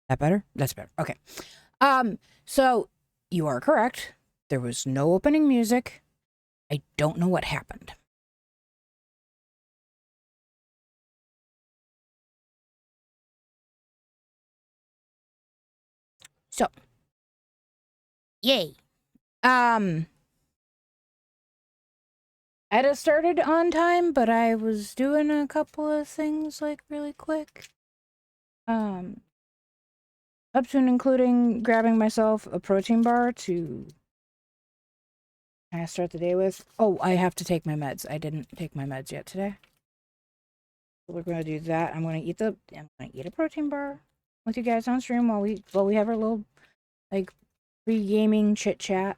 That better? That's better. Okay. So you are correct. There was no opening music. I don't know what happened. So, yay. I'd have started on time, but I was doing a couple of things like really quick. Up to and including grabbing myself a protein bar to kind of start the day with. Oh, I have to take my meds. I didn't take my meds yet today. So we're gonna do that. I'm gonna eat a protein bar with you guys on stream while we have our little like pre-gaming chit chat.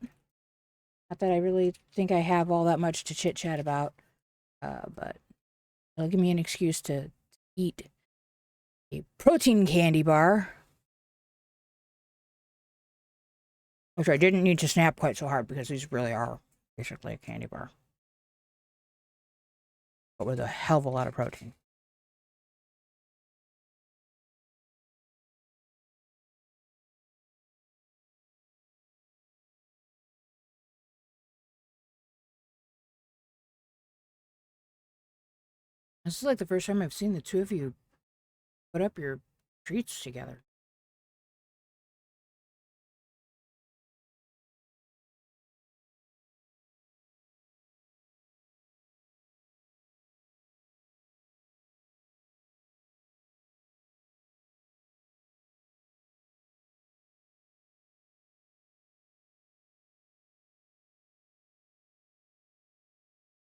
Not that I really think I have all that much to chit chat about, but it'll give me an excuse to eat a protein candy bar, which I didn't need to snap quite so hard because these really are basically a candy bar, but with a hell of a lot of protein. This is like the first time I've seen the two of you put up your treats together.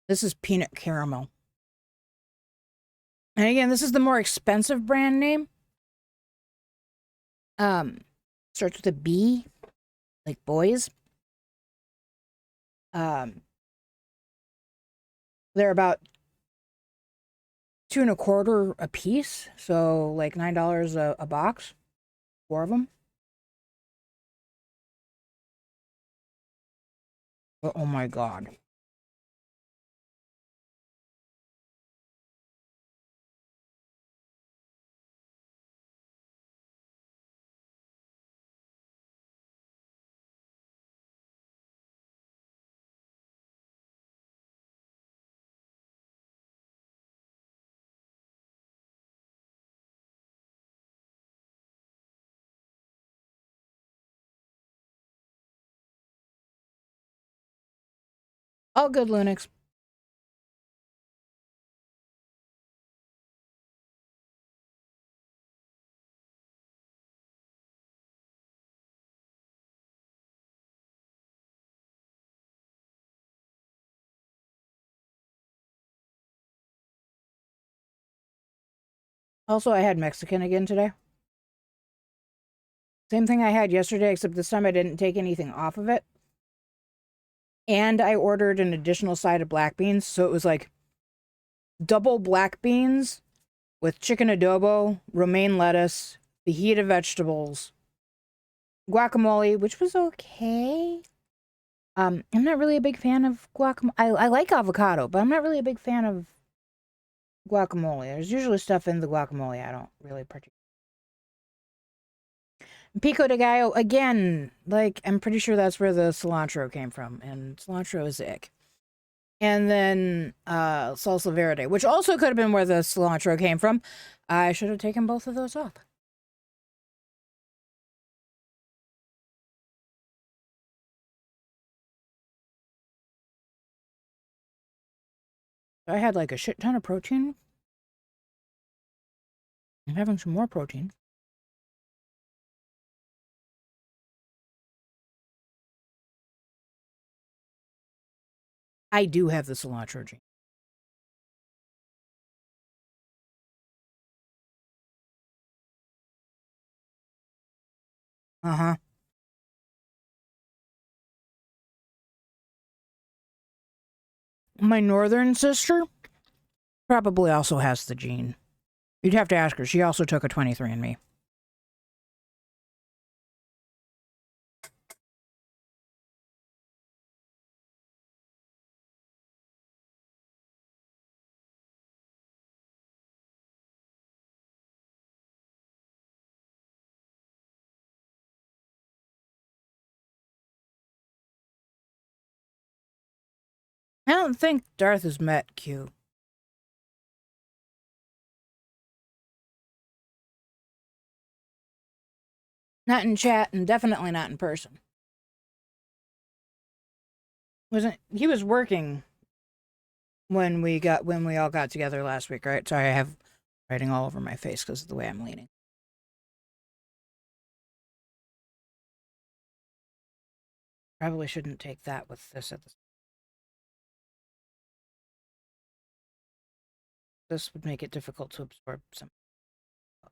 This is peanut caramel. And again, this is the more expensive brand name. Starts with a B, like boys. They're about $2.25 a piece, so like $9 a box, 4 of them. Oh my god. All good, Linux. Also, I had Mexican again today. Same thing I had yesterday, except this time I didn't take anything off of it. And I ordered an additional side of black beans, so it was like double black beans with chicken adobo, romaine lettuce, fajita vegetables, guacamole, which was okay. I'm not really a big fan of guacamole. I like avocado, but I'm not really a big fan of guacamole. There's usually stuff in the guacamole I don't really particularly. Pico de gallo, again, like, I'm pretty sure that's where the cilantro came from, and cilantro is ick. And then salsa verde, which also could have been where the cilantro came from. I should have taken both of those off. I had like a shit ton of protein. I'm having some more protein. I do have the cilantro gene. Uh-huh. My northern sister probably also has the gene. You'd have to ask her. She also took a 23andMe. I don't think Darth has met Q. Not in chat, and definitely not in person. Wasn't he was working when we all got together last week, right? Sorry, I have writing all over my face because of the way I'm leaning. Probably shouldn't take that with this at the. This would make it difficult to absorb some.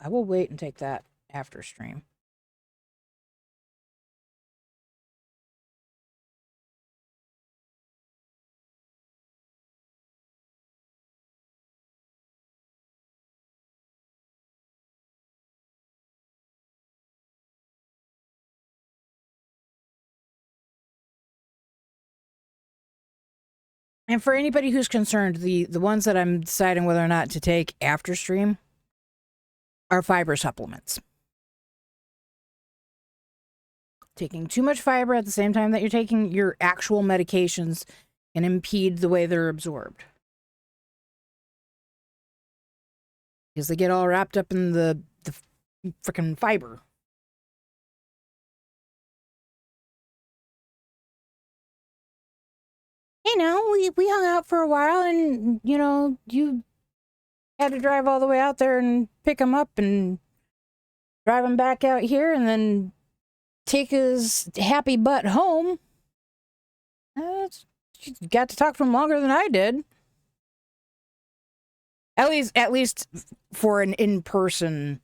I will wait and take that after stream. And for anybody who's concerned, the ones that I'm deciding whether or not to take after stream are fiber supplements. Taking too much fiber at the same time that you're taking your actual medications can impede the way they're absorbed. Because they get all wrapped up in the freaking fiber. You know, we hung out for a while and, you know, you had to drive all the way out there and pick him up and drive him back out here and then take his happy butt home. You got to talk to him longer than I did. At least for an in-person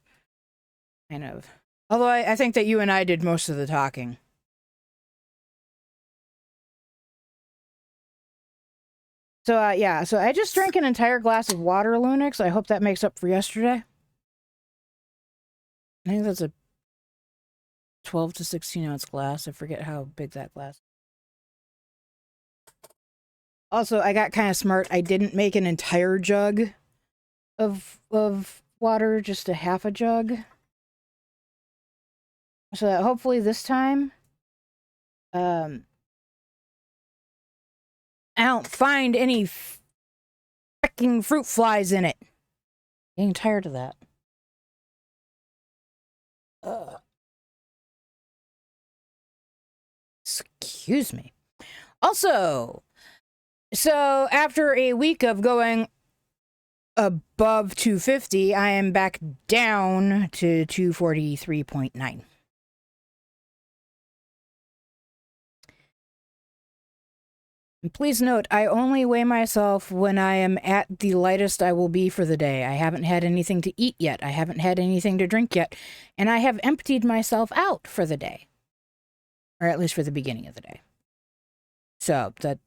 kind of. Although I think that you and I did most of the talking. So, yeah. So I just drank an entire glass of water, Lunix. I hope that makes up for yesterday. I think that's a 12 to 16 ounce glass. I forget how big that glass is. Also, I got kind of smart. I didn't make an entire jug of water, just a half a jug. So that hopefully this time, I don't find any freaking fruit flies in it. Getting tired of that. Excuse me. Also, so after a week of going above 250, I am back down to 243.9. And please note, I only weigh myself when I am at the lightest I will be for the day. I haven't had anything to eat yet. I haven't had anything to drink yet. And I have emptied myself out for the day. Or at least for the beginning of the day. So, that...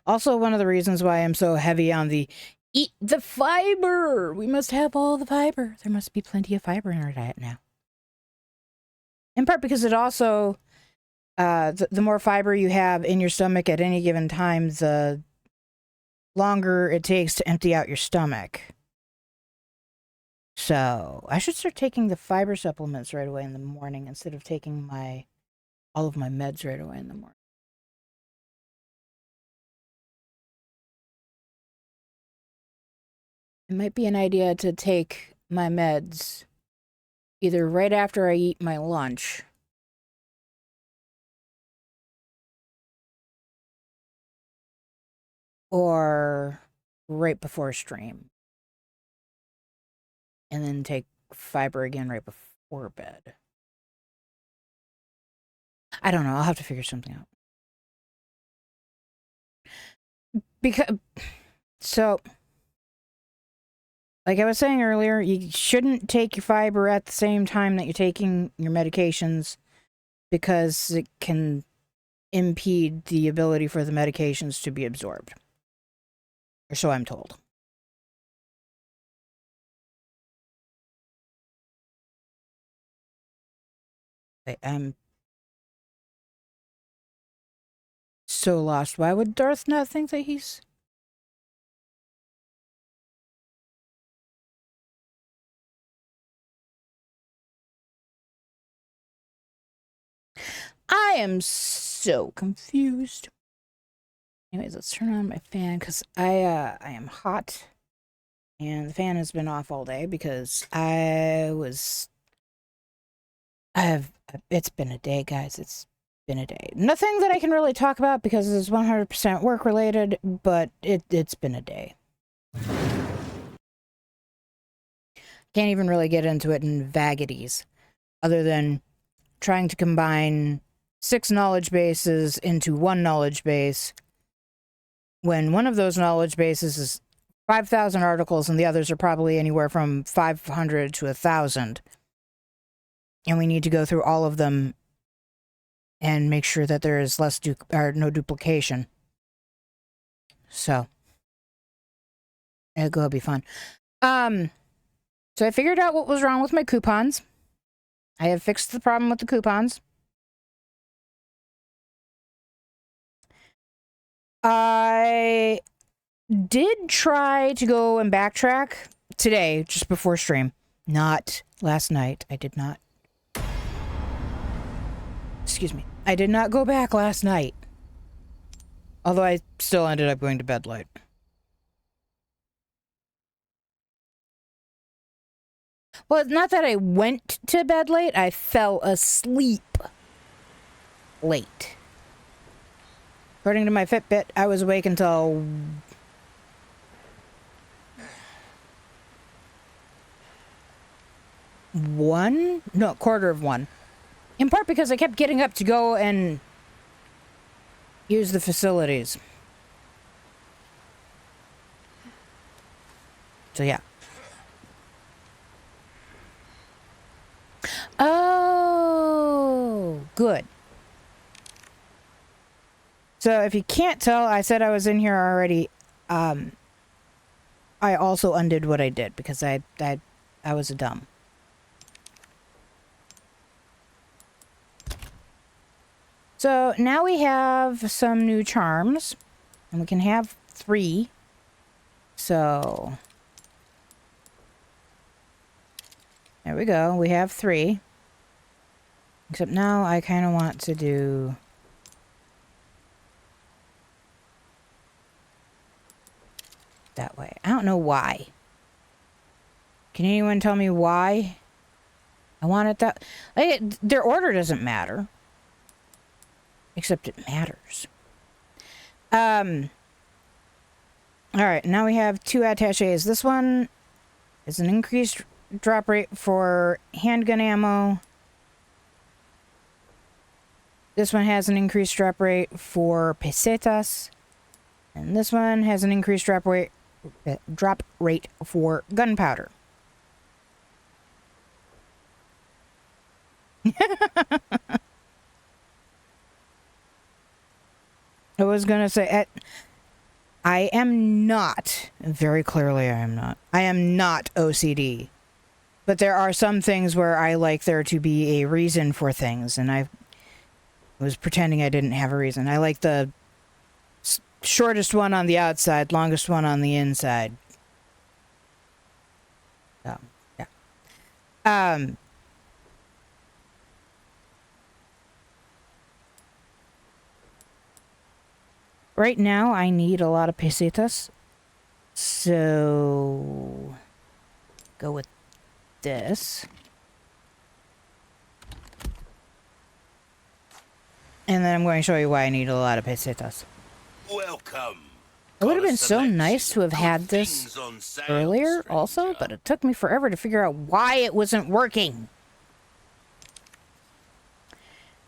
Also, one of the reasons why I'm so heavy on the eat the fiber. We must have all the fiber. There must be plenty of fiber in our diet now. In part because it also, the more fiber you have in your stomach at any given time, the longer it takes to empty out your stomach. So I should start taking the fiber supplements right away in the morning instead of taking all of my meds right away in the morning. It might be an idea to take my meds either right after I eat my lunch or right before stream. And then take fiber again right before bed. I don't know. I'll have to figure something out. So, like I was saying earlier, you shouldn't take your fiber at the same time that you're taking your medications because it can impede the ability for the medications to be absorbed. Or so I'm told. I'm so lost. Why would Darth not think that he's... I am so confused. Anyways, let's turn on my fan because I am hot. And the fan has been off all day because it's been a day, guys. It's been a day. Nothing that I can really talk about because it's 100% work related, but it's been a day. Can't even really get into it in vagaries other than trying to combine 6 knowledge bases into 1 knowledge base when one of those knowledge bases is 5,000 articles and the others are probably anywhere from 500 to 1,000. And we need to go through all of them and make sure that there is no duplication. So it'll be fun. So I figured out what was wrong with my coupons. I have fixed the problem with the coupons. I did try to go and backtrack today, just before stream. Not last night. I did not. Excuse me. I did not go back last night. Although I still ended up going to bed late. Well, it's not that I went to bed late. I fell asleep late. According to my Fitbit, I was awake until 1? No, 1:15. In part because I kept getting up to go and use the facilities. So yeah. Oh, good. So if you can't tell, I said I was in here already. I also undid what I did because I was a dumb. So now we have some new charms, and we can have 3. So there we go. We have 3. Except now I kind of want to do that way. I don't know why. Can anyone tell me why I want it that... their order doesn't matter. Except it matters. Alright, now we have 2 attachés. This one is an increased drop rate for handgun ammo. This one has an increased drop rate for pesetas. And this one has an increased drop rate for gunpowder. I was gonna say, I am not, very clearly I am not OCD. But there are some things where I like there to be a reason for things, and I was pretending I didn't have a reason. I like the shortest one on the outside, longest one on the inside. So, yeah. Right now, I need a lot of pesetas. So, go with this. And then I'm going to show you why I need a lot of pesetas. Welcome. It would have been so nice to have had this earlier also, but it took me forever to figure out why it wasn't working.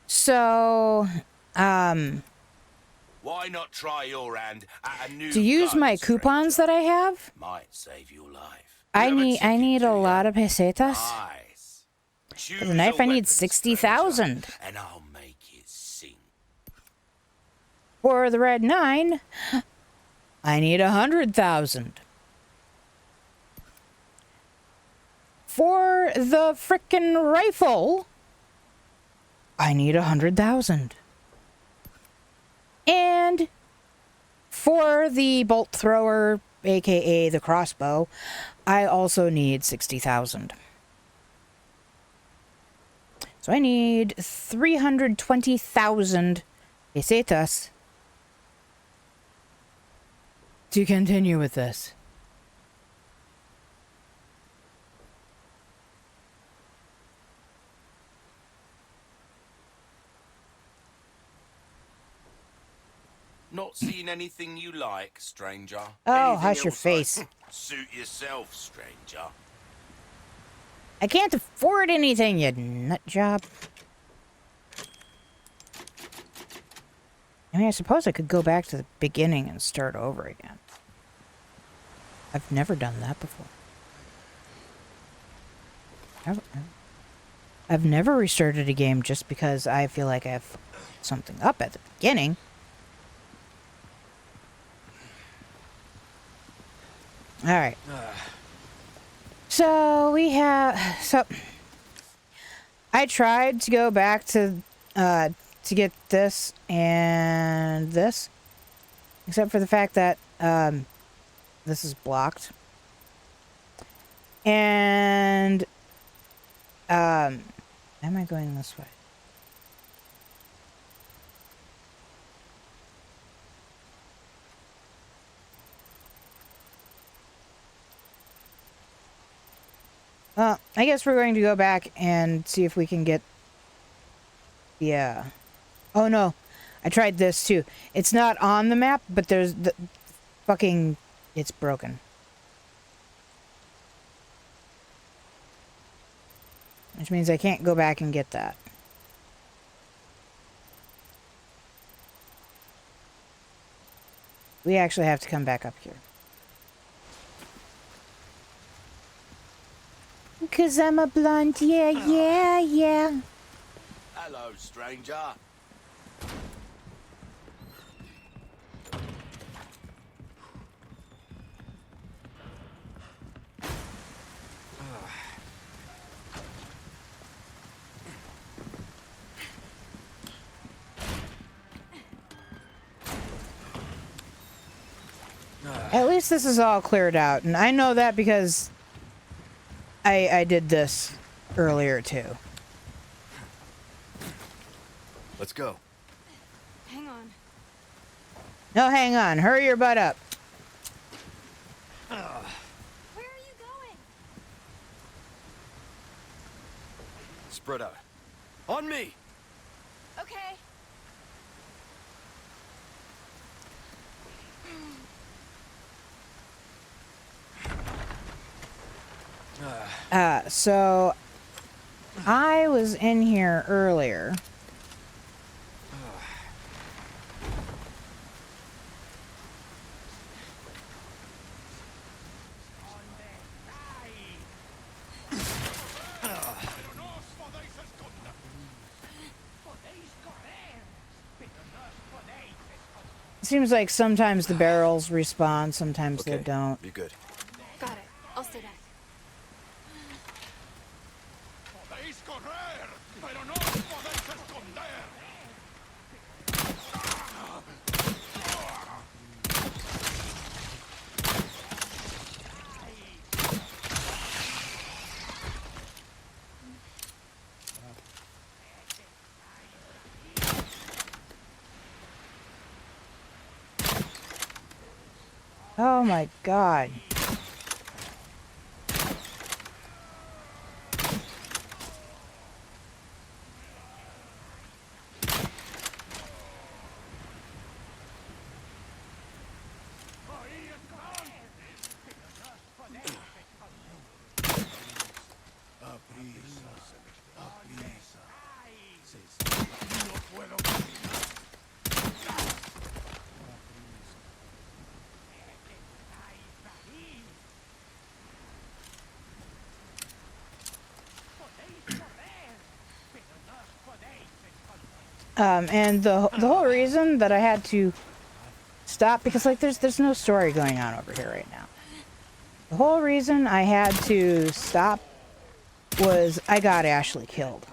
So, why not try your hand at a new to use my coupons that I have, might save your life. I need a lot of pesetas. Nice. For the knife I need 60,000. And I'll make it sing. For the red 9, I need 100,000. For the frickin' rifle, I need 100,000. And for the bolt thrower, aka the crossbow, I also need 60,000. So I need 320,000 pesetas to continue with this. Not seeing anything you like, stranger. Oh, Anything hush your else face. Suit yourself, stranger. I can't afford anything, you nut job. I mean, I suppose I could go back to the beginning and start over again. I've never done that before. I've never restarted a game just because I feel like I have something up at the beginning. Alright. So we have... So... I tried to go back to get this and this. Except for the fact that this is blocked. And... am I going this way? Well, I guess we're going to go back and see if we can get... Yeah. Oh, no. I tried this, too. It's not on the map, but there's the... Fucking... It's broken. Which means I can't go back and get that. We actually have to come back up here. Because I'm a blonde, yeah. Hello, stranger. At least this is all cleared out, and I know that because I did this earlier too. Let's go. Hang on. No, hang on. Hurry your butt up. Where are you going? Spread out. On me! Okay. So I was in here earlier. Seems like sometimes the barrels respawn, sometimes they don't. Be good. Got it. I'll stay back. Oh my god. And the whole reason that I had to stop, because like there's no story going on over here right now. The whole reason I had to stop was I got Ashley killed.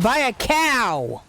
By a cow!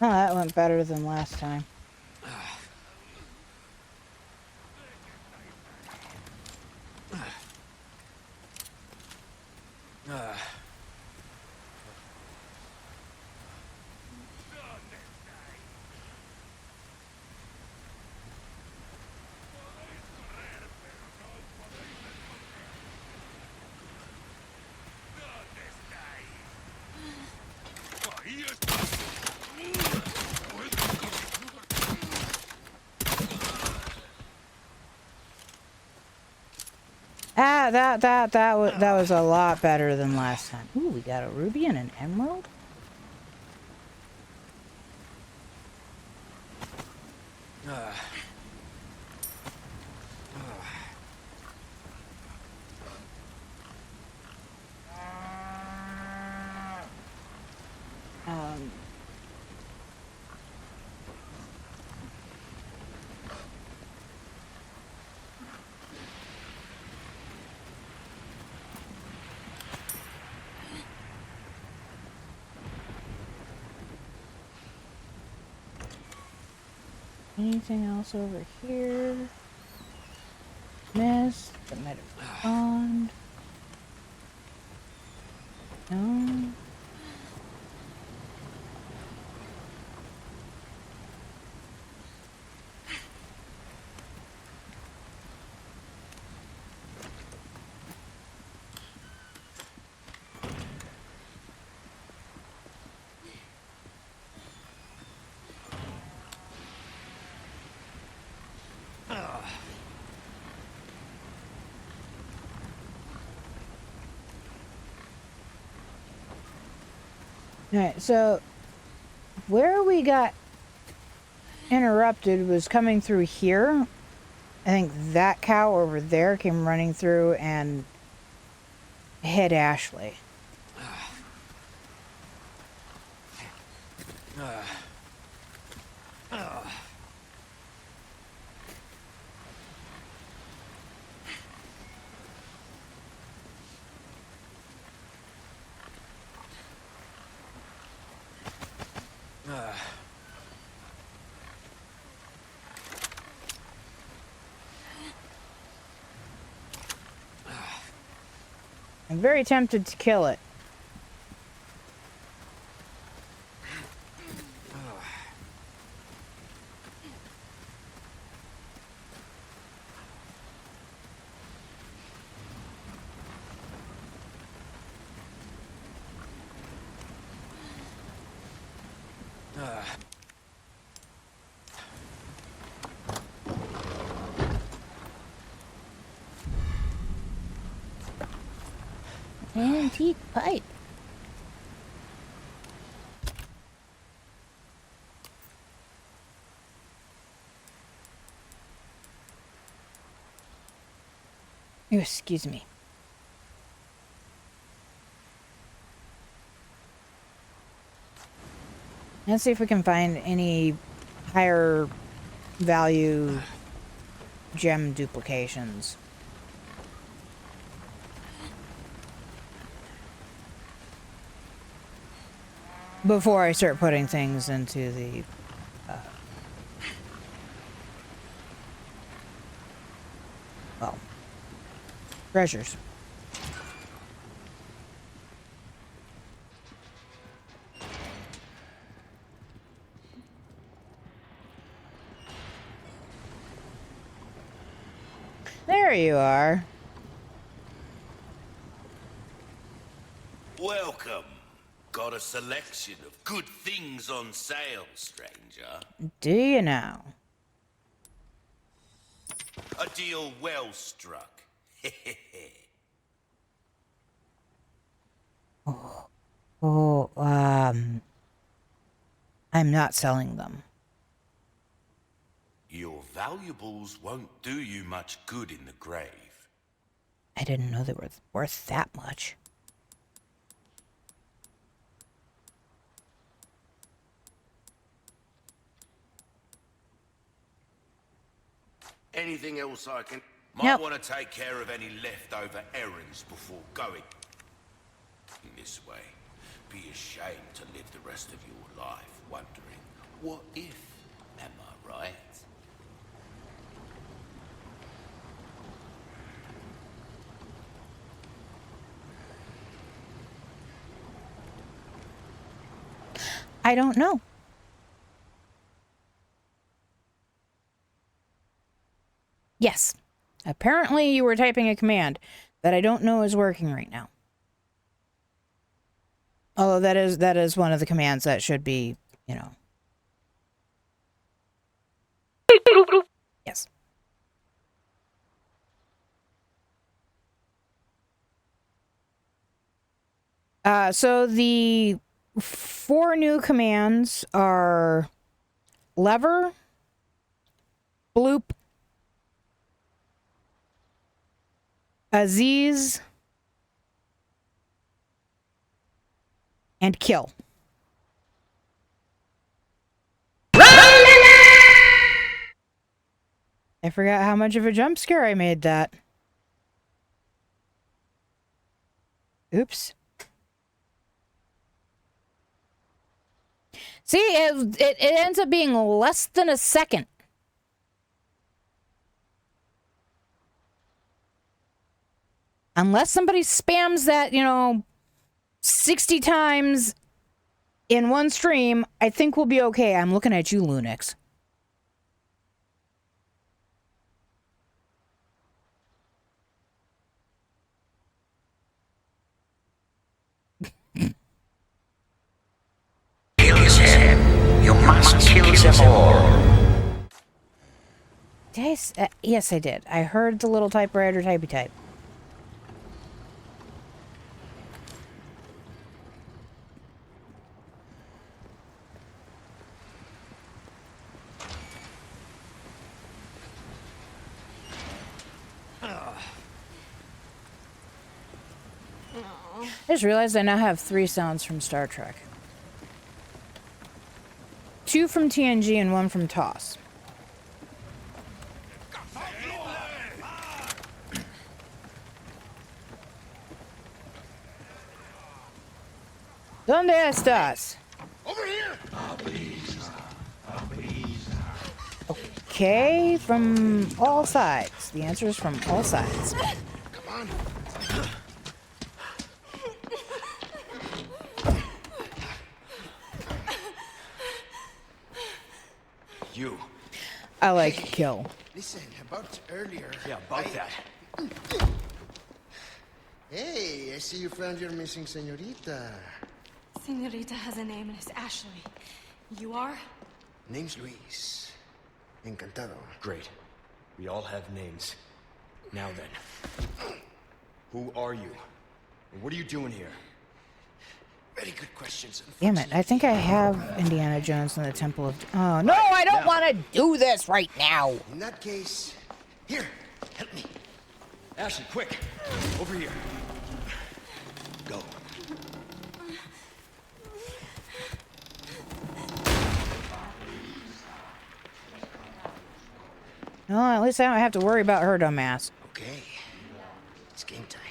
Oh, that went better than last time. Ah, that was a lot better than last time. Ooh, we got a ruby and an emerald. Um, anything else over here? Mist, the medical bond. No. Alright, so where we got interrupted was coming through here. I think that cow over there came running through and hit Ashley. I'm very tempted to kill it. Antique pipe. Excuse me. Let's see if we can find any higher value gem duplications. before I start putting things into the well, treasures. There you are. Welcome. Got a selection of good things on sale, stranger. Do you now? A deal well struck. Oh, I'm not selling them. Your valuables won't do you much good in the grave. I didn't know they were worth that much. Anything else I can... Might Nope. want to take care of any leftover errands before going this way. Be ashamed to live the rest of your life wondering, what if? Am I right? I don't know. Yes. Apparently you were typing a command that I don't know is working right now. Although that is one of the commands that should be, you know. Yes. So the 4 new commands are lever, bloop, Aziz, and kill. I forgot how much of a jump scare I made that. Oops. See, it ends up being less than a second. Unless somebody spams that, you know, 60 times in one stream, I think we'll be okay. I'm looking at you, Lunix. Kills him. You must kill them all. Did I yes, I did. I heard the little typewriter typey type. I just realized I now have 3 sounds from Star Trek. 2 from TNG and 1 from TOS. ¿Dónde estás? Over here! Okay, from all sides. The answer is from all sides. Come on. You. I like kill. Listen, about earlier. Yeah, about that. Hey, I see you found your missing señorita. Senorita has a name and it's Ashley. You are? Name's Luis. Encantado. Great. We all have names. Now then. Who are you? And what are you doing here? Very good questions. Damn it, I think I have Indiana Jones in the Temple of... Oh, no, I don't want to do this right now. In that case, here, help me. Ashley, quick! Over here. Go. Well, at least I don't have to worry about her dumbass. Okay, it's game time.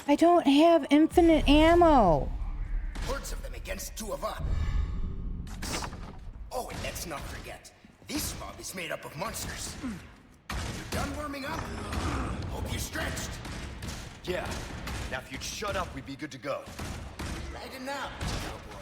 I don't have infinite ammo. hordes of them against two of us. Oh, and let's not forget, this mob is made up of monsters. You done warming up? Hope you stretched. Yeah. Now if you'd shut up, we'd be good to go. Lighten up, cowboy.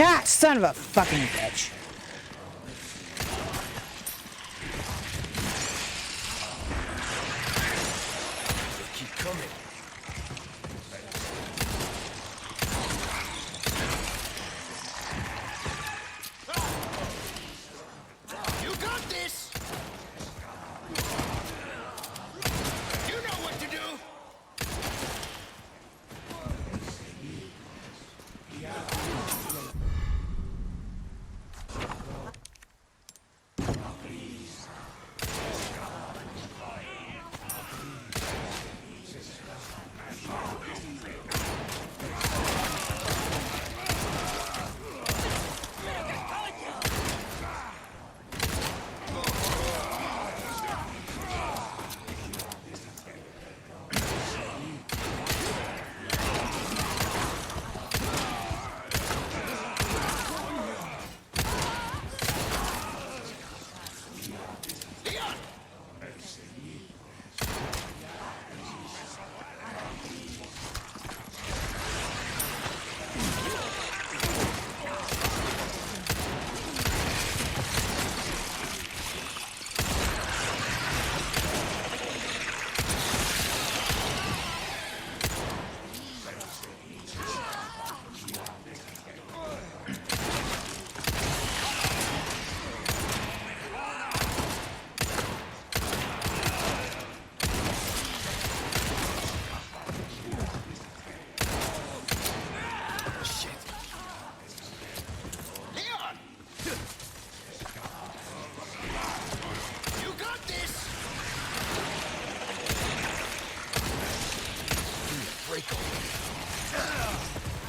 Ah, son of a fucking bitch. They keep coming. You got this! You know what to do!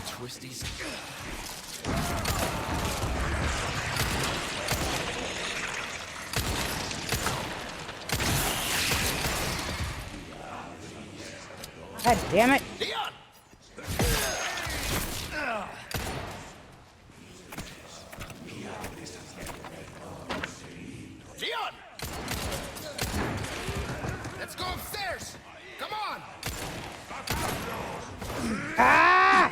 Twisties. God damn it. Leon! Leon! Let's go upstairs! Come on! Ah!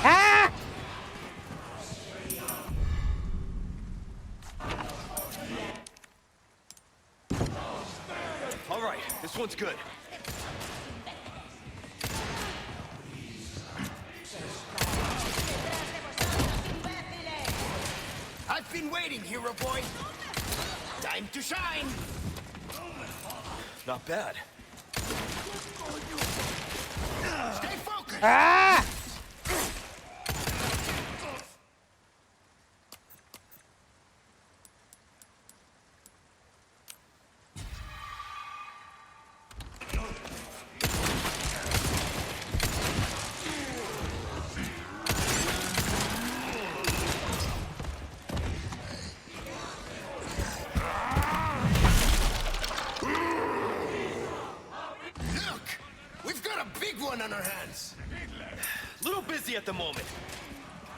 Ah! All right, this one's good. I've been waiting, hero boy. Time to shine. Not bad. Stay focused. Ah! Look, we've got a big one on our hands. Little busy at the moment.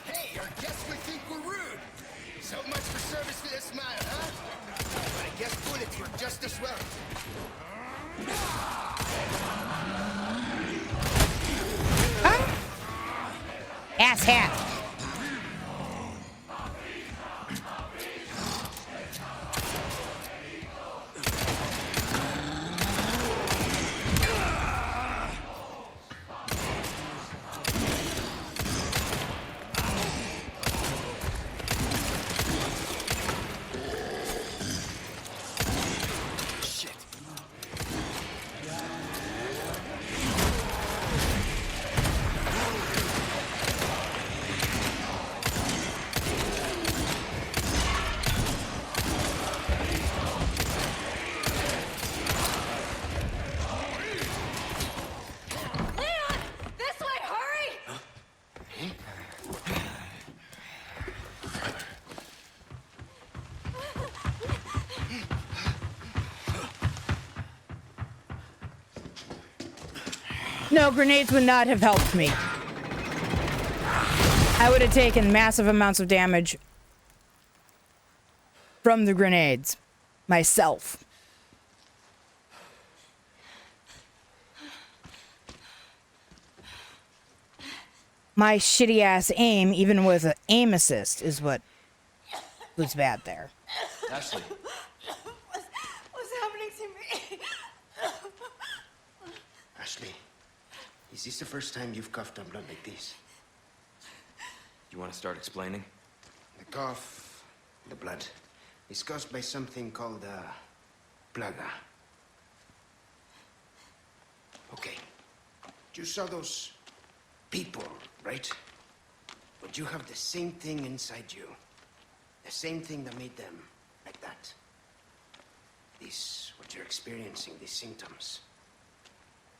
Hey, our guests would think we're rude. So much for service with a smile, huh? But I guess bullets work just as well. ass hat. No, grenades would not have helped me. I would have taken massive amounts of damage from the grenades myself. My shitty ass aim, even with an aim assist, is what was bad there. Ashley. What's happening to me? Ashley, is this the first time you've coughed on blood like this? You want to start explaining? The cough, the blood, is caused by something called plaga. Okay. You saw those people, right? But you have the same thing inside you. The same thing that made them like that. This, what you're experiencing, these symptoms,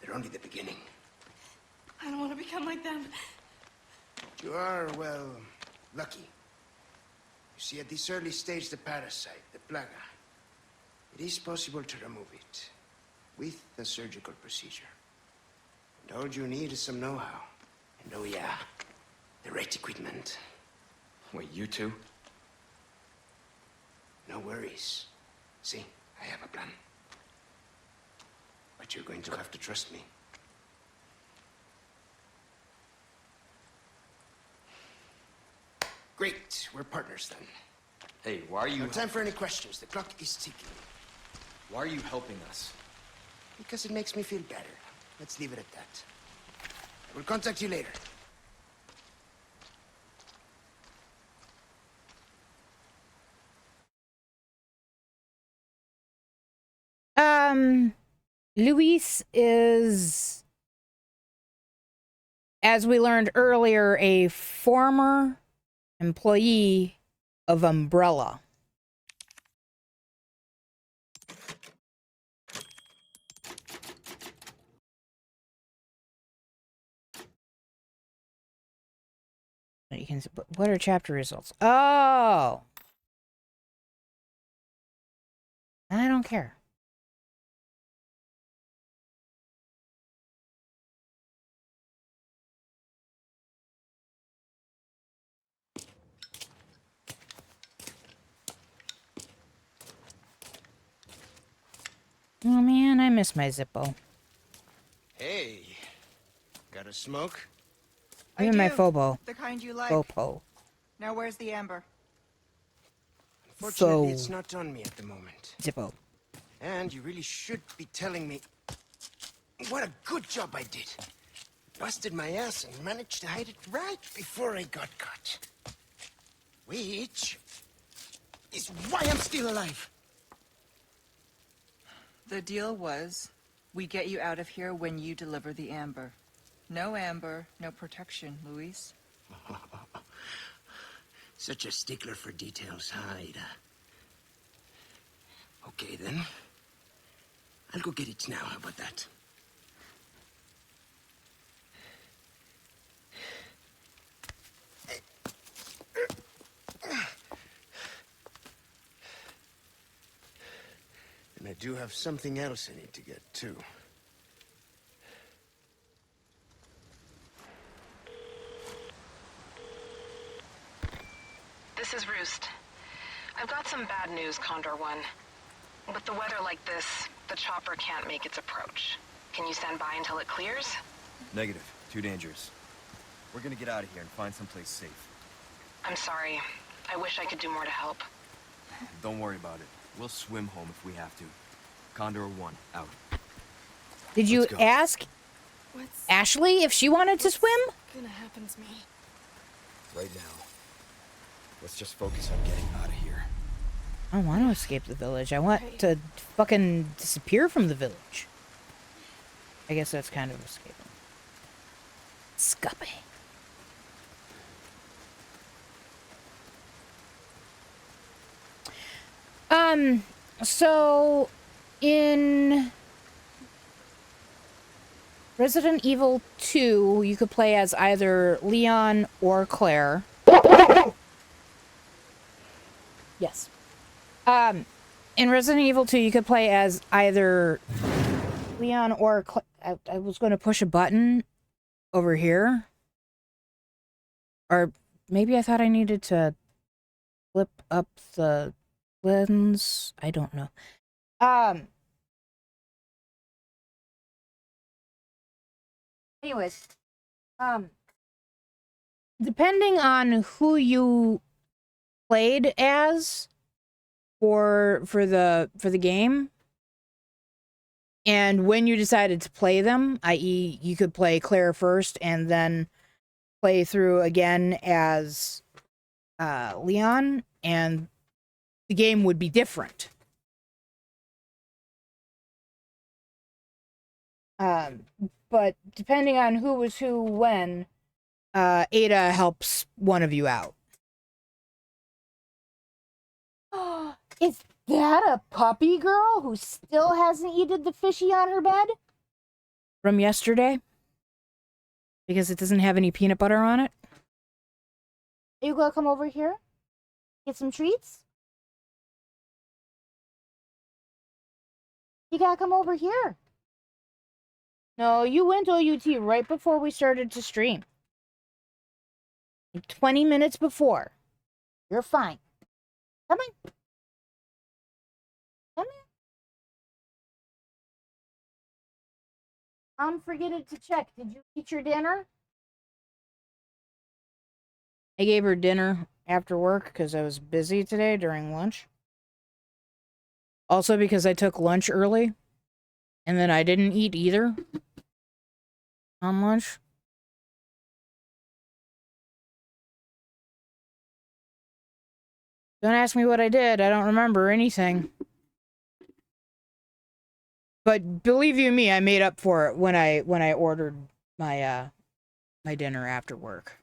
they're only the beginning. I don't want to become like them. You are, well, lucky. You see, at this early stage, the parasite, the plaga, it is possible to remove it with a surgical procedure. And all you need is some know-how. And oh yeah, the right equipment. Wait, you two? No worries. See, I have a plan. But you're going to have to trust me. Great, we're partners then. Hey, why are you... No time for any questions. The clock is ticking. Why are you helping us? Because it makes me feel better. Let's leave it at that. I will contact you later. Luis is, as we learned earlier, a former employee of Umbrella. You can. What are chapter results? Oh, I don't care. Oh man, I miss my Zippo. Hey, got a smoke? Even my Phobo. The kind you like. Popo. Now where's the amber? Unfortunately, So- it's not on me at the moment. Zippo. And you really should be telling me what a good job I did. Busted my ass and managed to hide it right before I got caught. Which is why I'm still alive. The deal was, we get you out of here when you deliver the amber. No amber, no protection, Luis. Such a stickler for details, huh, Ada? Okay, then. I'll go get it now. How about that? And I do have something else I need to get, too. This is Roost. I've got some bad news, Condor One. With the weather like this, the chopper can't make its approach. Can you stand by until it clears? Negative. Too dangerous. We're gonna get out of here and find someplace safe. I'm sorry. I wish I could do more to help. Don't worry about it. We'll swim home if we have to. Condor 1, out. Did you Let's go. ask What's Ashley if she wanted to swim? gonna happen to me? Right now, let's just focus on getting out of here. I don't want to escape the village. I want to fucking disappear from the village. I guess that's kind of escaping. Scuppy. So in Resident Evil 2, you could play as either Leon or Claire. Yes. In Resident Evil 2, you could play as either Leon or I was going to push a button over here. Or maybe I thought I needed to flip up the lens. I don't know. Anyways, depending on who you played as for the game, and when you decided to play them, i.e., you could play Claire first and then play through again as Leon, and the game would be different. But depending on who was who when, Ada helps one of you out. Is that a puppy girl who still hasn't eaten the fishy on her bed? From yesterday? Because it doesn't have any peanut butter on it? Are you gonna come over here? Get some treats? You gotta come over here. No, you went OUT right before we started to stream. Like 20 minutes before. You're fine. Come on. Come here. Mom forgetting to check. Did you eat your dinner? I gave her dinner after work because I was busy today during lunch. Also because I took lunch early. And then I didn't eat either on lunch. Don't ask me what I did. I don't remember anything. But believe you me, I made up for it when I ordered my my dinner after work.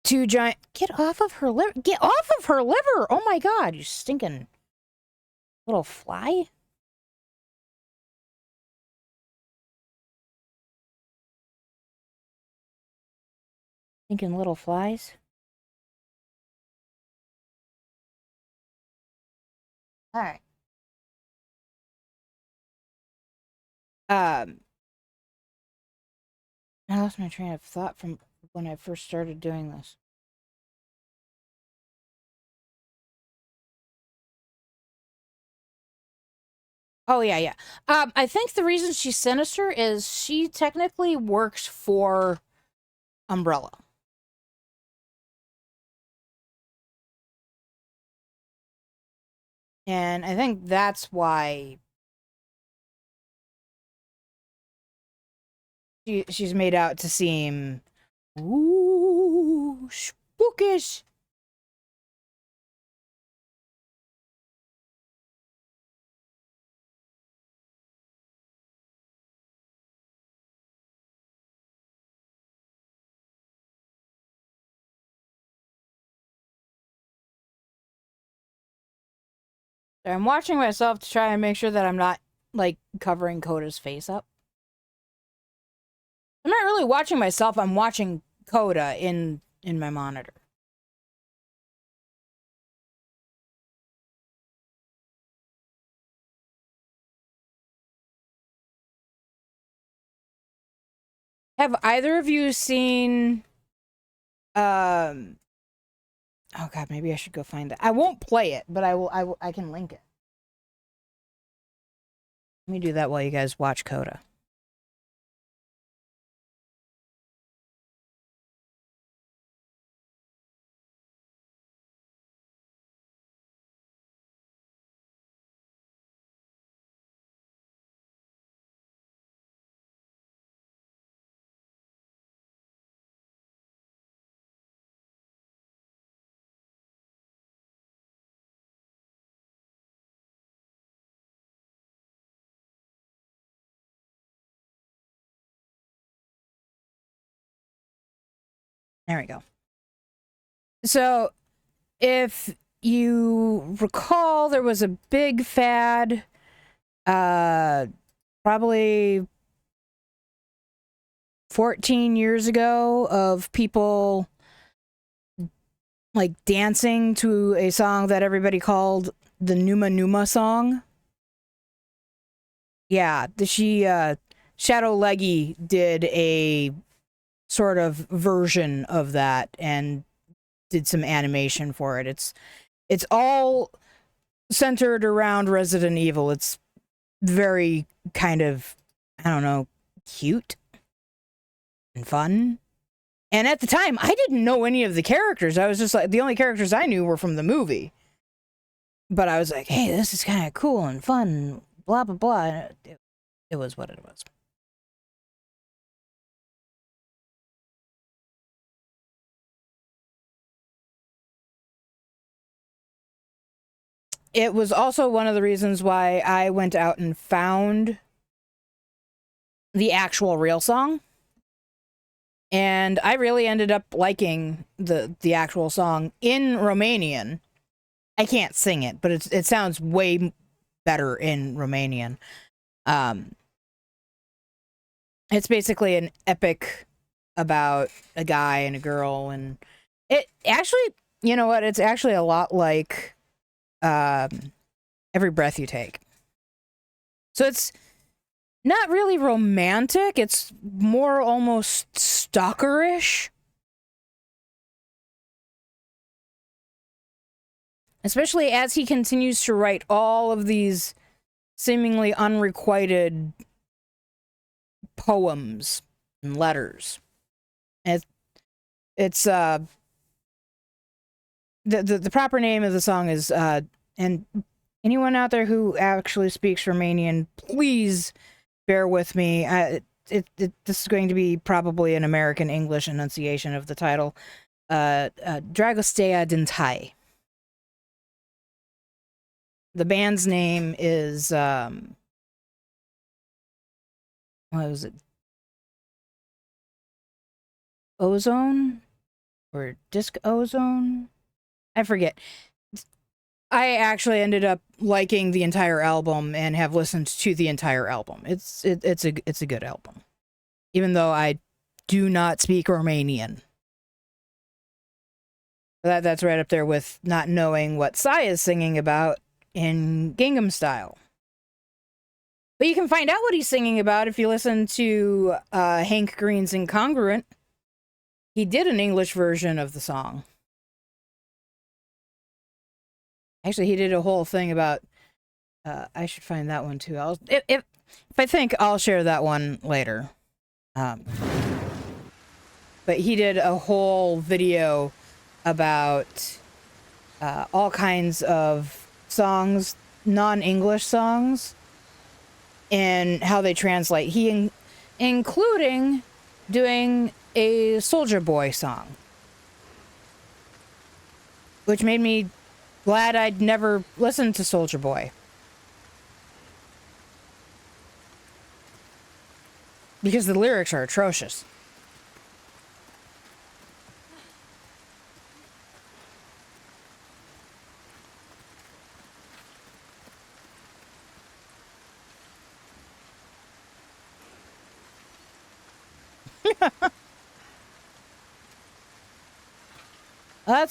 Two giant. Get off of her liver. Get off of her liver. Oh my god, you stinking little fly. Stinking little flies. All right. I lost my train of thought from when I first started doing this. Oh, yeah, yeah. I think the reason she's sinister is she technically works for Umbrella. And I think that's why she's made out to seem ooh, spookish. So I'm watching myself to try and make sure that I'm not, like, covering Coda's face up. I'm not really watching myself, I'm watching Coda in my monitor. Have either of you seen, oh god, maybe I should go find it. I won't play it, but I can link it. Let me do that while you guys watch Coda. There we go. So, if you recall, there was a big fad, probably 14 years ago, of people like dancing to a song that everybody called the Numa Numa song. Yeah, Shadow Leggy did a sort of version of that and did some animation for it. It's all centered around Resident Evil. It's very kind of, I don't know, cute and fun. And at the time, I didn't know any of the characters. I was just like, the only characters I knew were from the movie. But I was like, hey, this is kind of cool and fun, blah, blah, blah. And it was what it was. It was also one of the reasons why I went out and found the actual real song. And I really ended up liking the actual song in Romanian. I can't sing it, but it sounds way better in Romanian. It's basically an epic about a guy and a girl, and it actually, you know what? It's actually a lot like Every Breath You Take. So it's not really romantic. It's more almost stalkerish. Especially as he continues to write all of these seemingly unrequited poems and letters. It's the proper name of the song is and anyone out there who actually speaks Romanian, please bear with me. This is going to be probably an American English enunciation of the title. Dragostea din Tai. The band's name is what was it? Ozone or Disc Ozone? I forget. I actually ended up liking the entire album and have listened to the entire album. It's a good album, even though I do not speak Romanian. That's right up there with not knowing what Sai is singing about in Gangnam Style. But you can find out what he's singing about if you listen to Hank Green's Incongruent. He did an English version of the song. Actually, he did a whole thing about... I should find that one, too. If I think, I'll share that one later. But he did a whole video about all kinds of songs, non-English songs, and how they translate. Including doing a Soulja Boy song. Which made me glad I'd never listened to Soulja Boy. Because the lyrics are atrocious.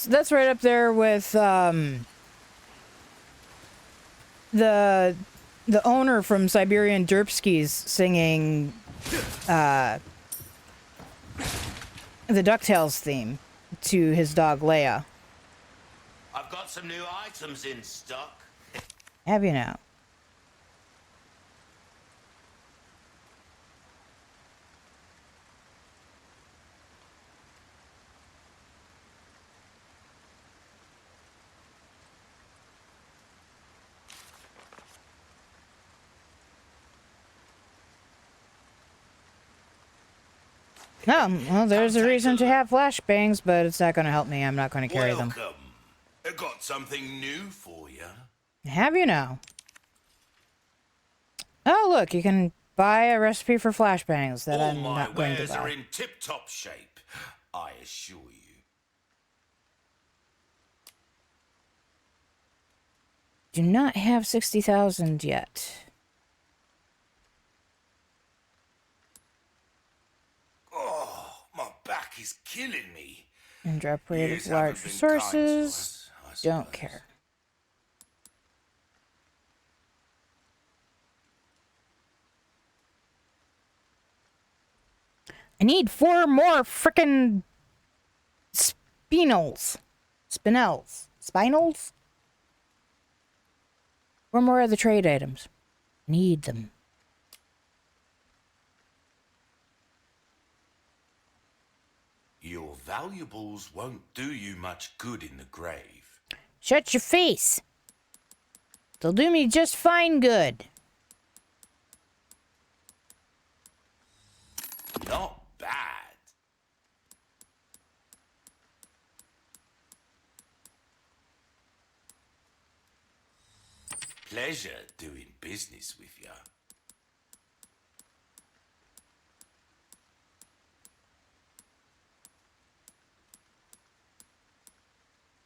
That's right up there with the owner from Siberian Derpskis singing the DuckTales theme to his dog Leia. I've got some new items in stock. Have you now? No, well, there's a reason to have flashbangs, but it's not going to help me. I'm not going to carry them. Welcome. I got something new for you. Have you now? Oh, look, you can buy a recipe for flashbangs that All I'm my not going to wares are buy. in tip-top shape. I assure you. Do not have 60,000 yet. Oh, my back is killing me. And drop rate Years of large haven't been kind to resources. us, I Don't suppose. care. I need 4 more frickin' spinels. Spinels. Spinels? 4 more of the trade items. Need them. Your valuables won't do you much good in the grave. Shut your face. They'll do me just fine good. Not bad. Pleasure doing business with you.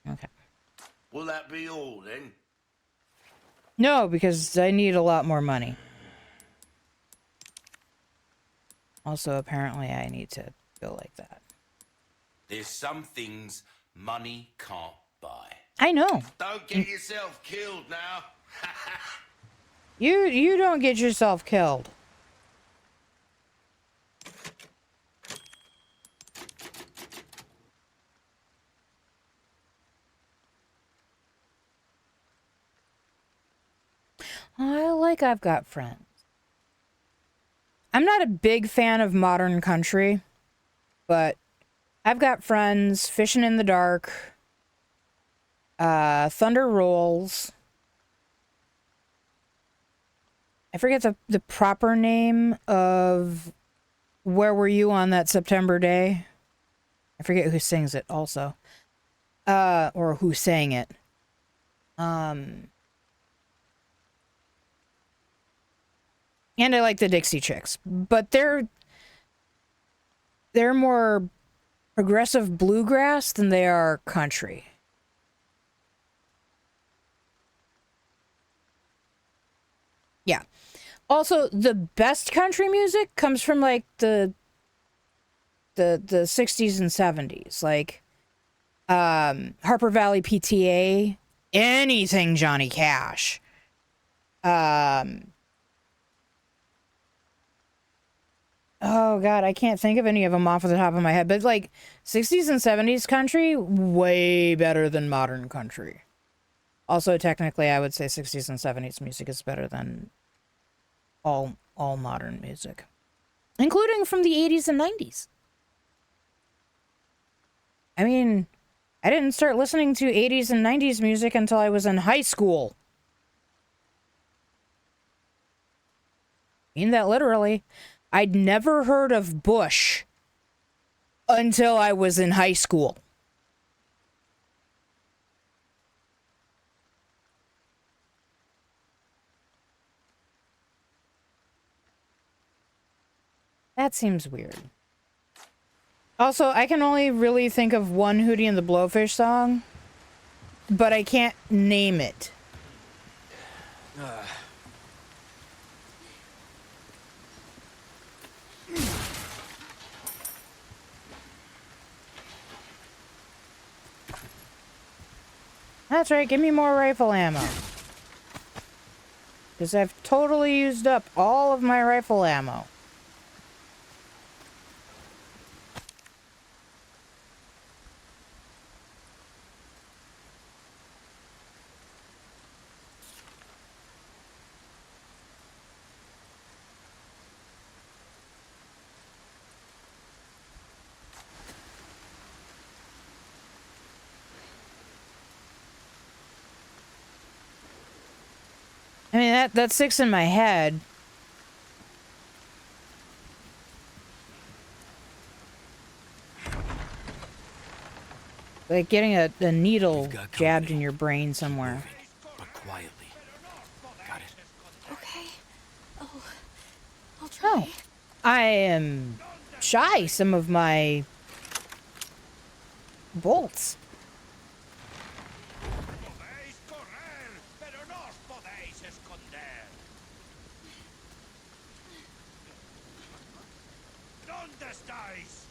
Okay. Will that be all then? No, because I need a lot more money. Also, apparently I need to go like that. There's some things money can't buy. I know. Don't get yourself killed now. You don't get yourself killed. I've got friends. I'm not a big fan of modern country, but I've got friends. Fishing in the Dark, Thunder Rolls. I forget the proper name of Where Were You on That September Day? I forget who sings it also. Or who sang it. And I like the Dixie Chicks, but they're more progressive bluegrass than they are country. Yeah. Also, the best country music comes from like the 60s and 70s, like Harper Valley PTA, anything Johnny Cash. Oh, God, I can't think of any of them off of the top of my head. But, like, 60s and 70s country, way better than modern country. Also, technically, I would say 60s and 70s music is better than all modern music. Including from the 80s and 90s. I mean, I didn't start listening to 80s and 90s music until I was in high school. I mean that literally. I'd never heard of Bush until I was in high school. That seems weird. Also, I can only really think of one Hootie and the Blowfish song, but I can't name it. That's right, give me more rifle ammo. Because I've totally used up all of my rifle ammo. I mean, that sticks in my head. Like getting a needle jabbed in your brain somewhere. But quietly. Got it? Okay. I'll try. Oh. I am shy some of my bolts. Podéis correr, pero no os podéis esconder. ¿Dónde estáis?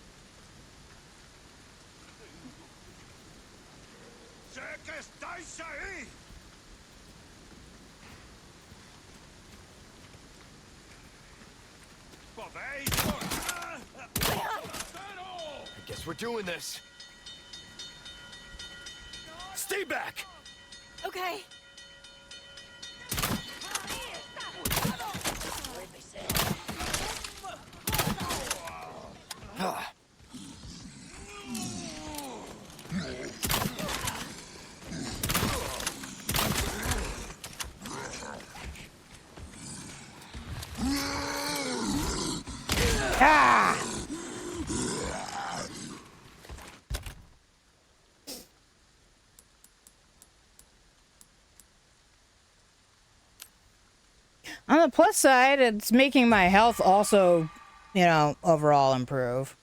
¡Sé que estáis ahí! ¡Podéis correr! I guess we're doing this. Stay back! Okay. Ah. Ah! On the plus side, it's making my health also, you know, overall improve.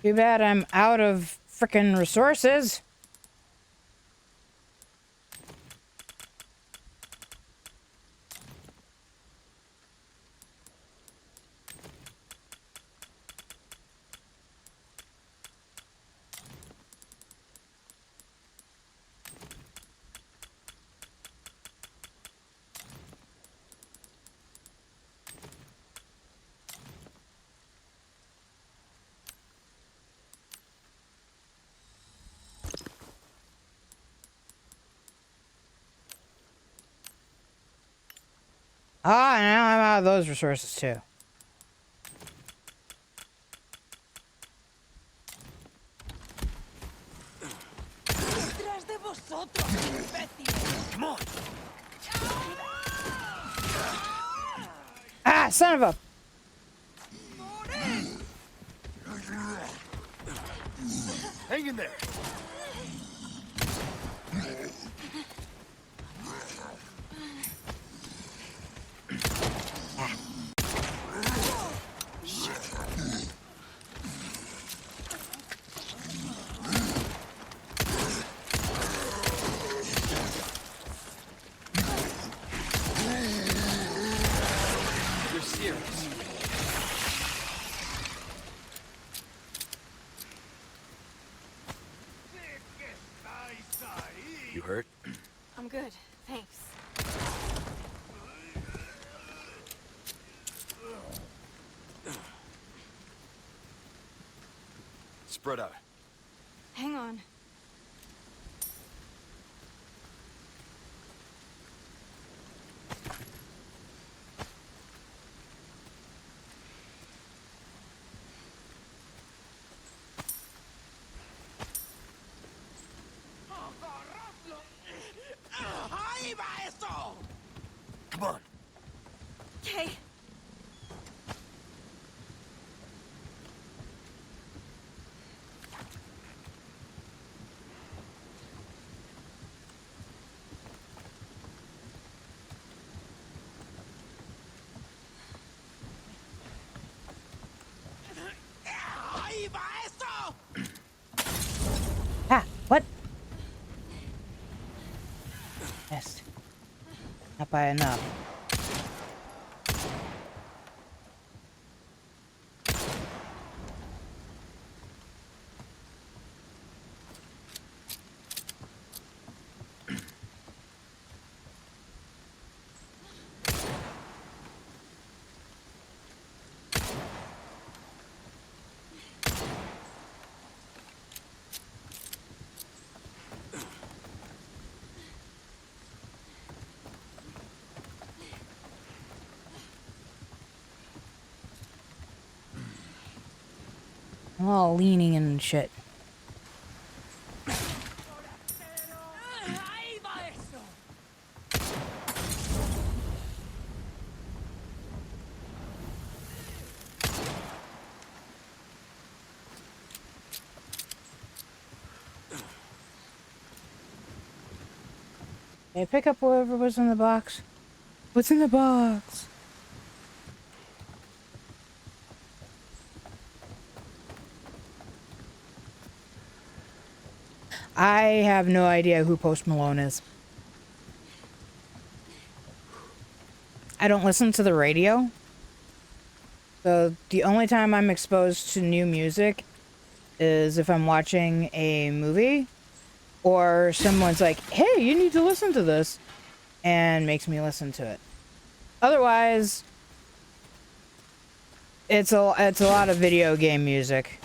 Too bad I'm out of frickin' resources. Ah, now I'm out of those resources too. Come on! Ah, son of a... Hang in there! You're serious. You hurt? I'm good. Thanks. Spread out. Hang on. Come on. Okay. Ah, what? Missed. Not by enough. I'm all leaning and shit. Okay, pick up whatever was in the box. What's in the box? I have no idea who Post Malone is. I don't listen to the radio. So the only time I'm exposed to new music is if I'm watching a movie or someone's like, hey, you need to listen to this, and makes me listen to it. Otherwise, it's a lot of video game music.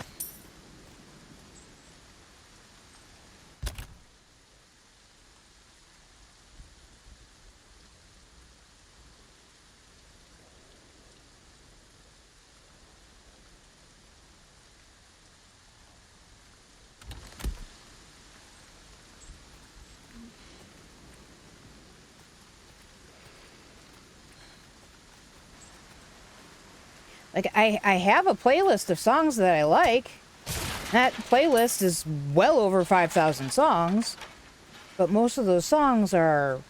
Like, I have a playlist of songs that I like. That playlist is well over 5,000 songs. But most of those songs are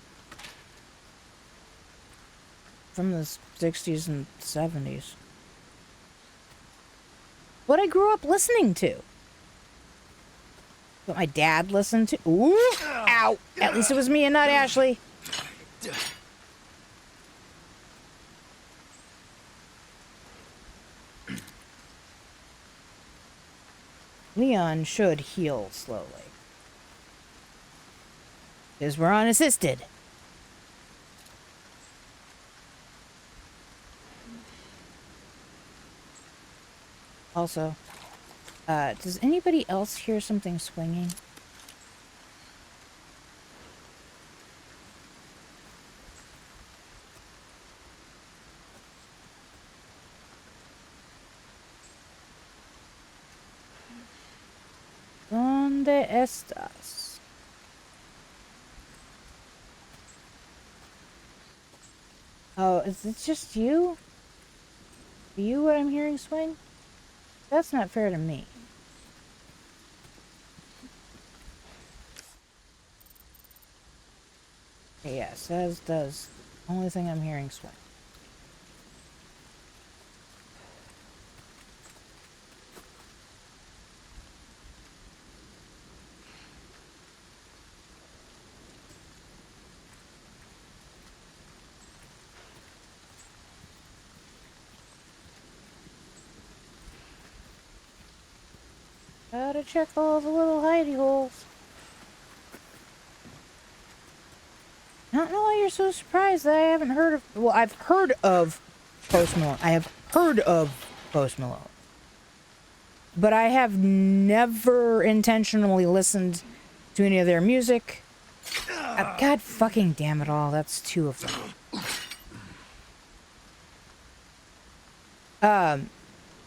from the 60s and 70s. What I grew up listening to. What my dad listened to. Ooh! Ow! At least it was me and not Ashley. Leon should heal slowly. Because we're unassisted. Also, does anybody else hear something swinging? ¿Dónde estás? Oh, is it just you? Are you what I'm hearing swing? That's not fair to me. Okay, yes, that does. Only thing I'm hearing swing. Gotta check all the little hidey holes. I don't know why you're so surprised that I haven't heard of... Well, I've heard of Post Malone. I have heard of Post Malone. But I have never intentionally listened to any of their music. God fucking damn it all. That's two of them.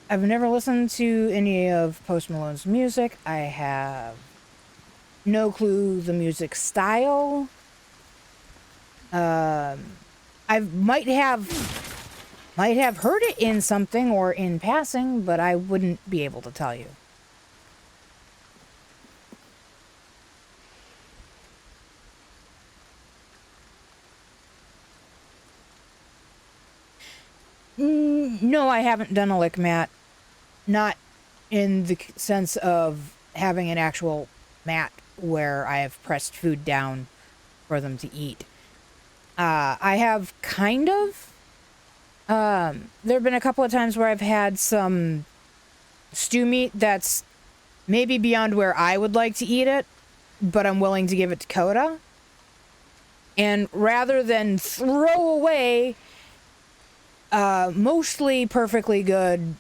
I've never listened to any of Post Malone's music. I have no clue the music style. I might have heard it in something or in passing, but I wouldn't be able to tell you. No, I haven't done a lick mat. Not in the sense of having an actual mat where I have pressed food down for them to eat. I have kind of. There have been a couple of times where I've had some stew meat that's maybe beyond where I would like to eat it, but I'm willing to give it to Coda. And rather than throw away mostly perfectly good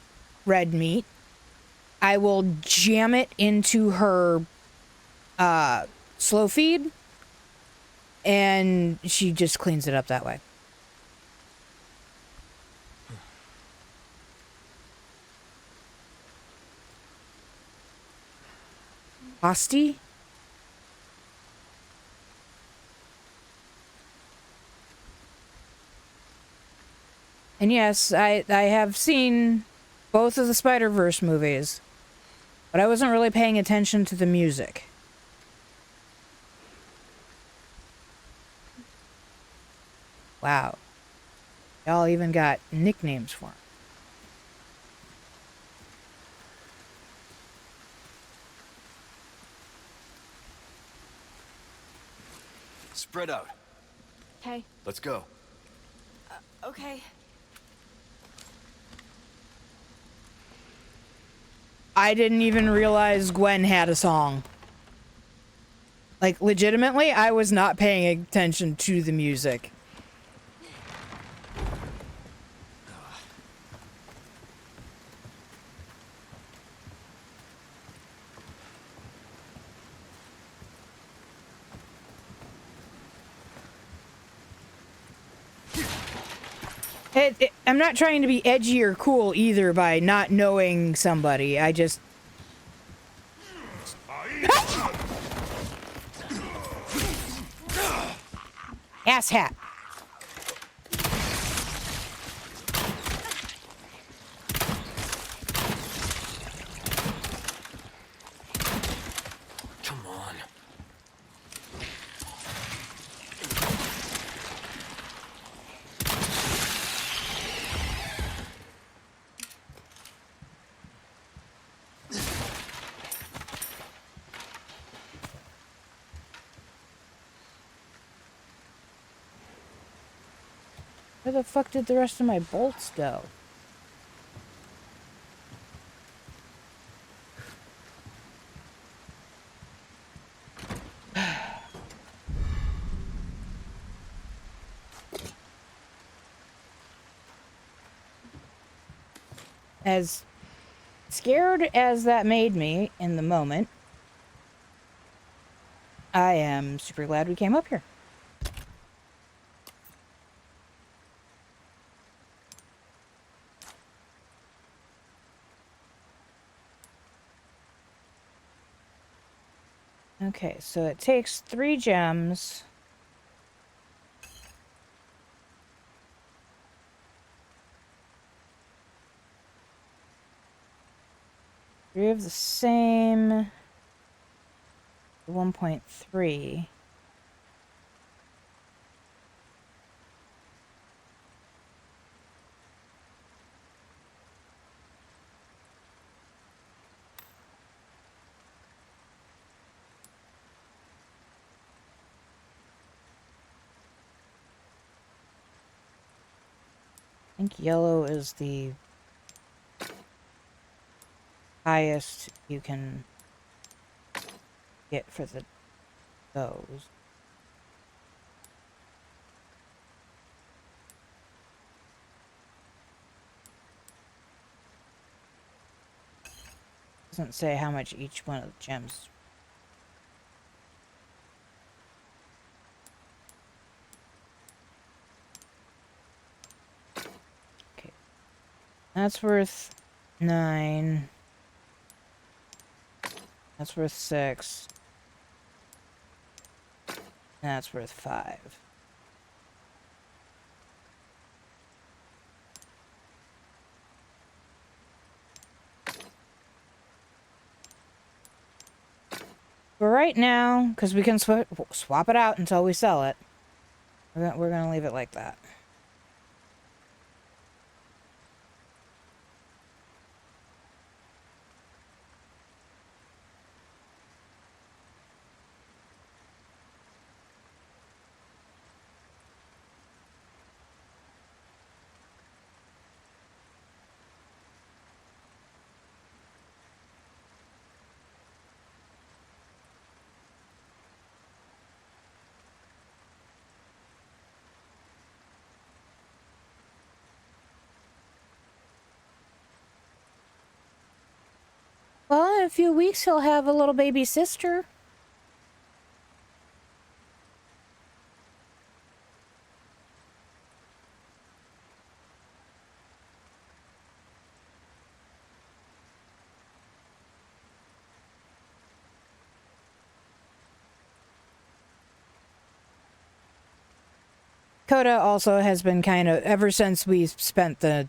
red meat, I will jam it into her slow feed, and she just cleans it up that way. Asti? And yes, I have seen both of the Spider-Verse movies, but I wasn't really paying attention to the music. Wow. Y'all even got nicknames for him. Spread out. Hey, Let's go. okay. I didn't even realize Gwen had a song. Like, legitimately, I was not paying attention to the music. I'm not trying to be edgy or cool either by not knowing somebody. I just... Ass hat. Come on. Where the fuck did the rest of my bolts go? As scared as that made me in the moment, I am super glad we came up here. Okay, so it takes 3 gems. Three of the same. 1.3. I think yellow is the highest you can get for those. Doesn't say how much each one of the gems. Okay. That's worth 9. That's worth 6. And that's worth 5. But right now, because we can swap it out until we sell it, we're gonna leave it like that. Well, in a few weeks he'll have a little baby sister. Coda also has been kind of, ever since we spent the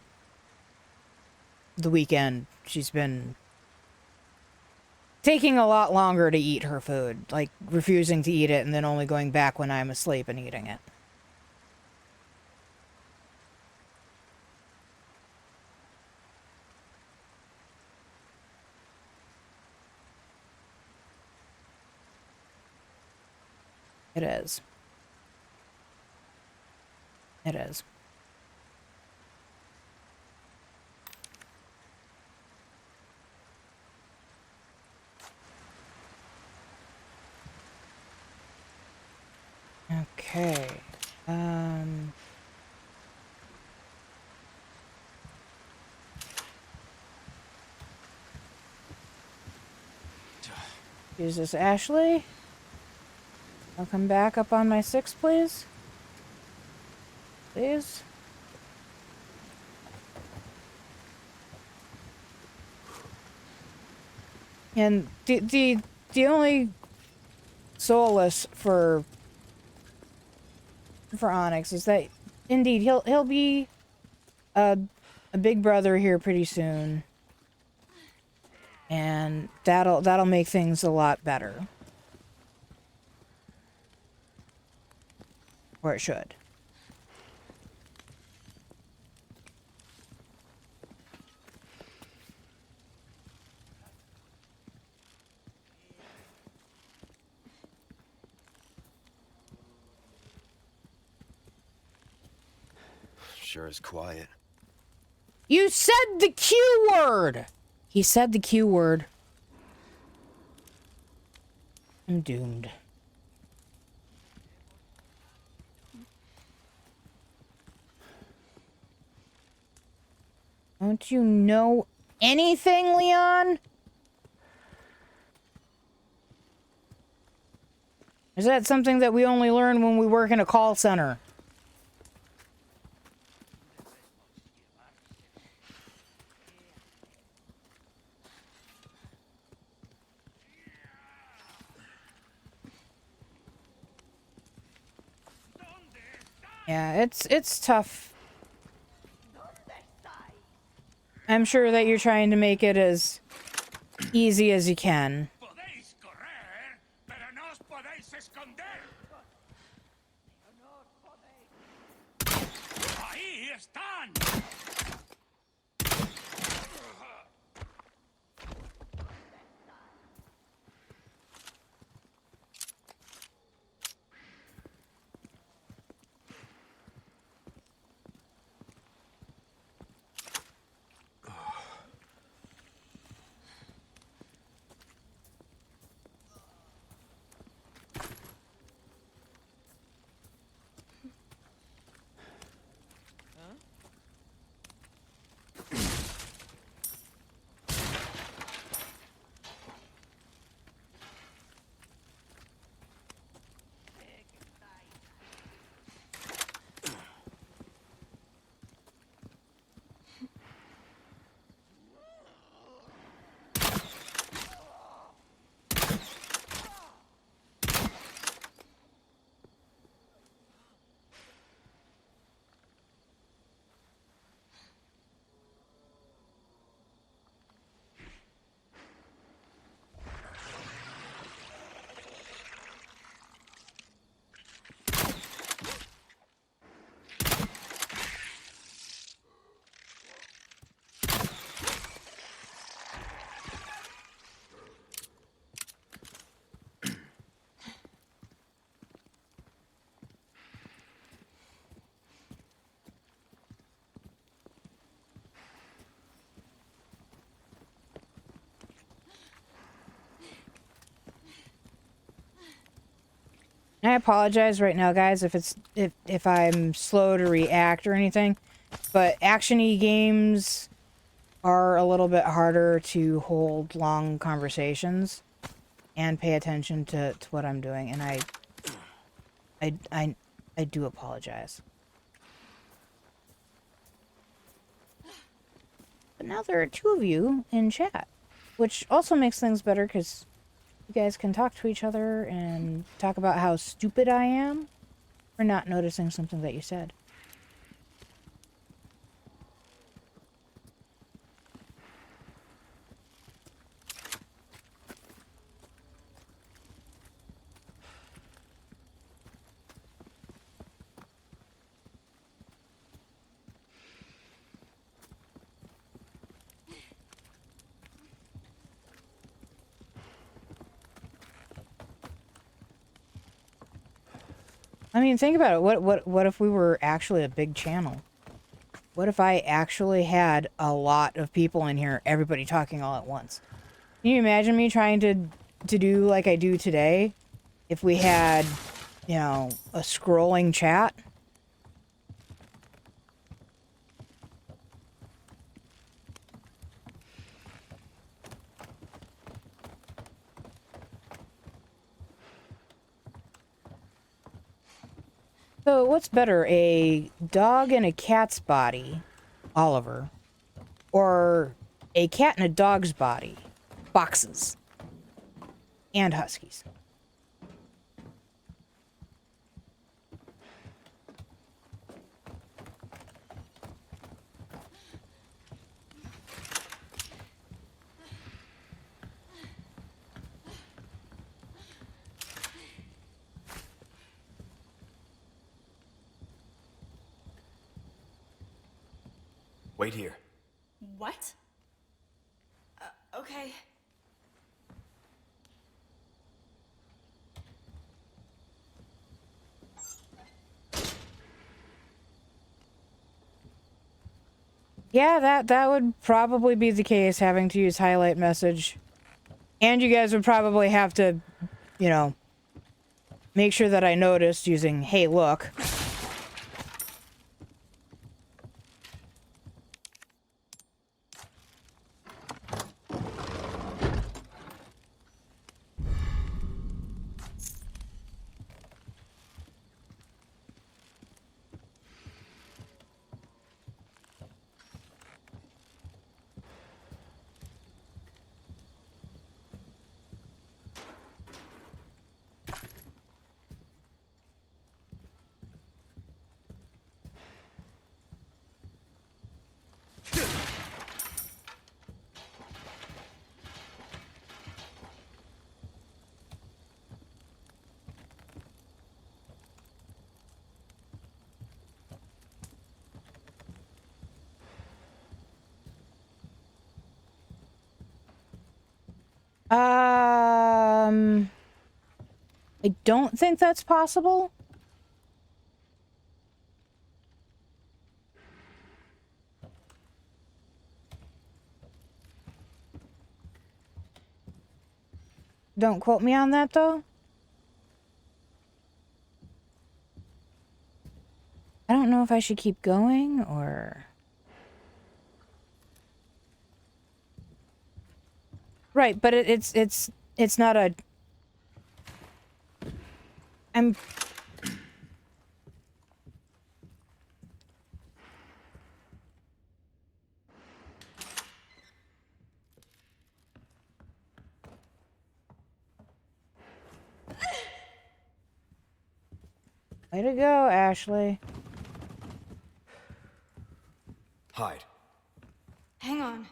weekend, she's been taking a lot longer to eat her food, like refusing to eat it and then only going back when I'm asleep and eating it. It is. It is. Okay. Use this, Ashley. I'll come back up on my 6, please. Please. And the only solace for Onyx is that indeed he'll be a big brother here pretty soon. And that'll make things a lot better. Or it should. Sure is quiet. You said the Q word! He said the Q word. I'm doomed. Don't you know anything, Leon? Is that something that we only learn when we work in a call center? Yeah, it's tough. I'm sure that you're trying to make it as easy as you can. Podéis correr, pero no os podéis esconder. Ahí están. I apologize right now, guys, if I'm slow to react or anything, but action-y games are a little bit harder to hold long conversations and pay attention to what I'm doing, and I do apologize. But now there are 2 of you in chat, which also makes things better because you guys can talk to each other and talk about how stupid I am for not noticing something that you said. I mean, think about it. What if we were actually a big channel? What if I actually had a lot of people in here, everybody talking all at once? Can you imagine me trying to do like I do today? If we had, you know, a scrolling chat? So what's better, a dog in a cat's body, Oliver, or a cat in a dog's body, Foxes, and Huskies? Wait here. What? Okay. Yeah, that would probably be the case, having to use highlight message. And you guys would probably have to, you know, make sure that I noticed using hey look. I don't think that's possible. Don't quote me on that, though. I don't know if I should keep going or... Right, but it's not a... I'm... Way to go, Ashley. Hide. Hang on.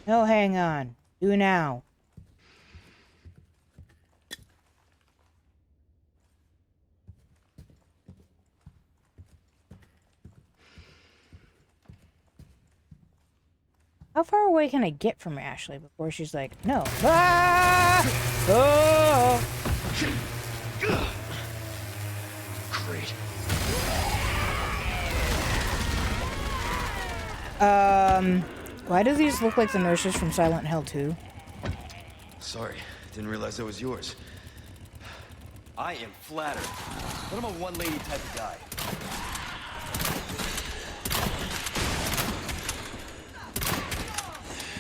No, hang on. Do now. How far away can I get from Ashley before she's like, no. Ah! Oh! Great. Why do these look like the nurses from Silent Hill 2? Sorry, didn't realize that was yours. I am flattered, but I'm a one-lady type of guy.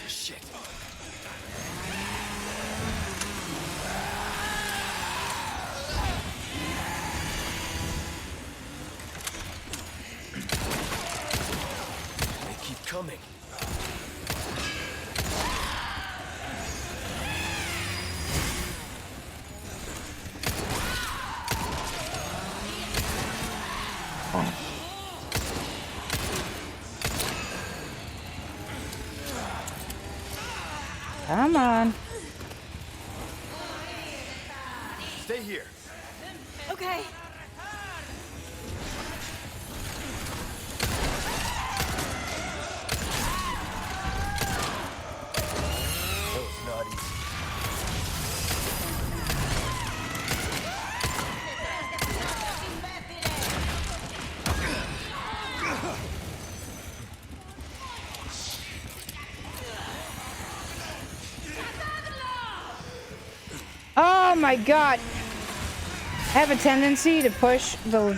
Shit. They keep coming. Come on. Stay here. Okay. That was not easy. my god! I have a tendency to push the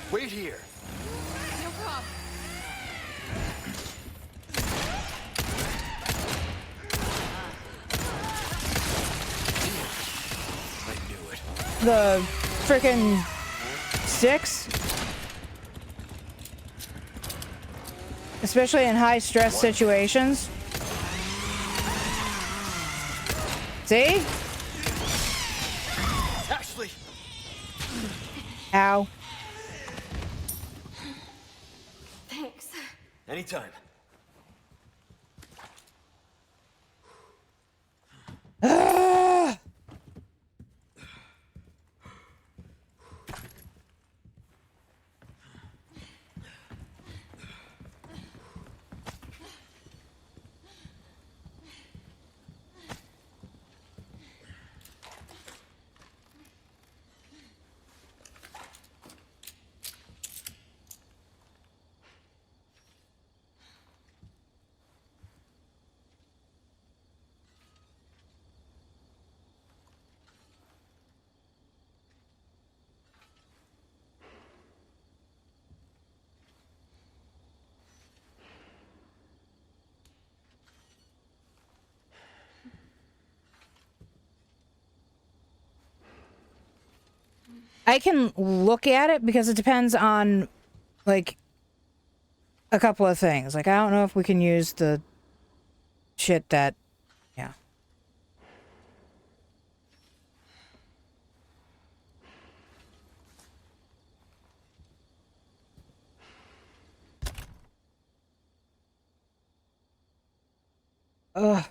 Wait here. No problem. I knew it. the frickin' sticks. Especially in high stress situations. See? Ashley! Ow. Thanks. Anytime. Ah! I can look at it because it depends on, like, a couple of things. Like, I don't know if we can use the shit that... Yeah. Ugh.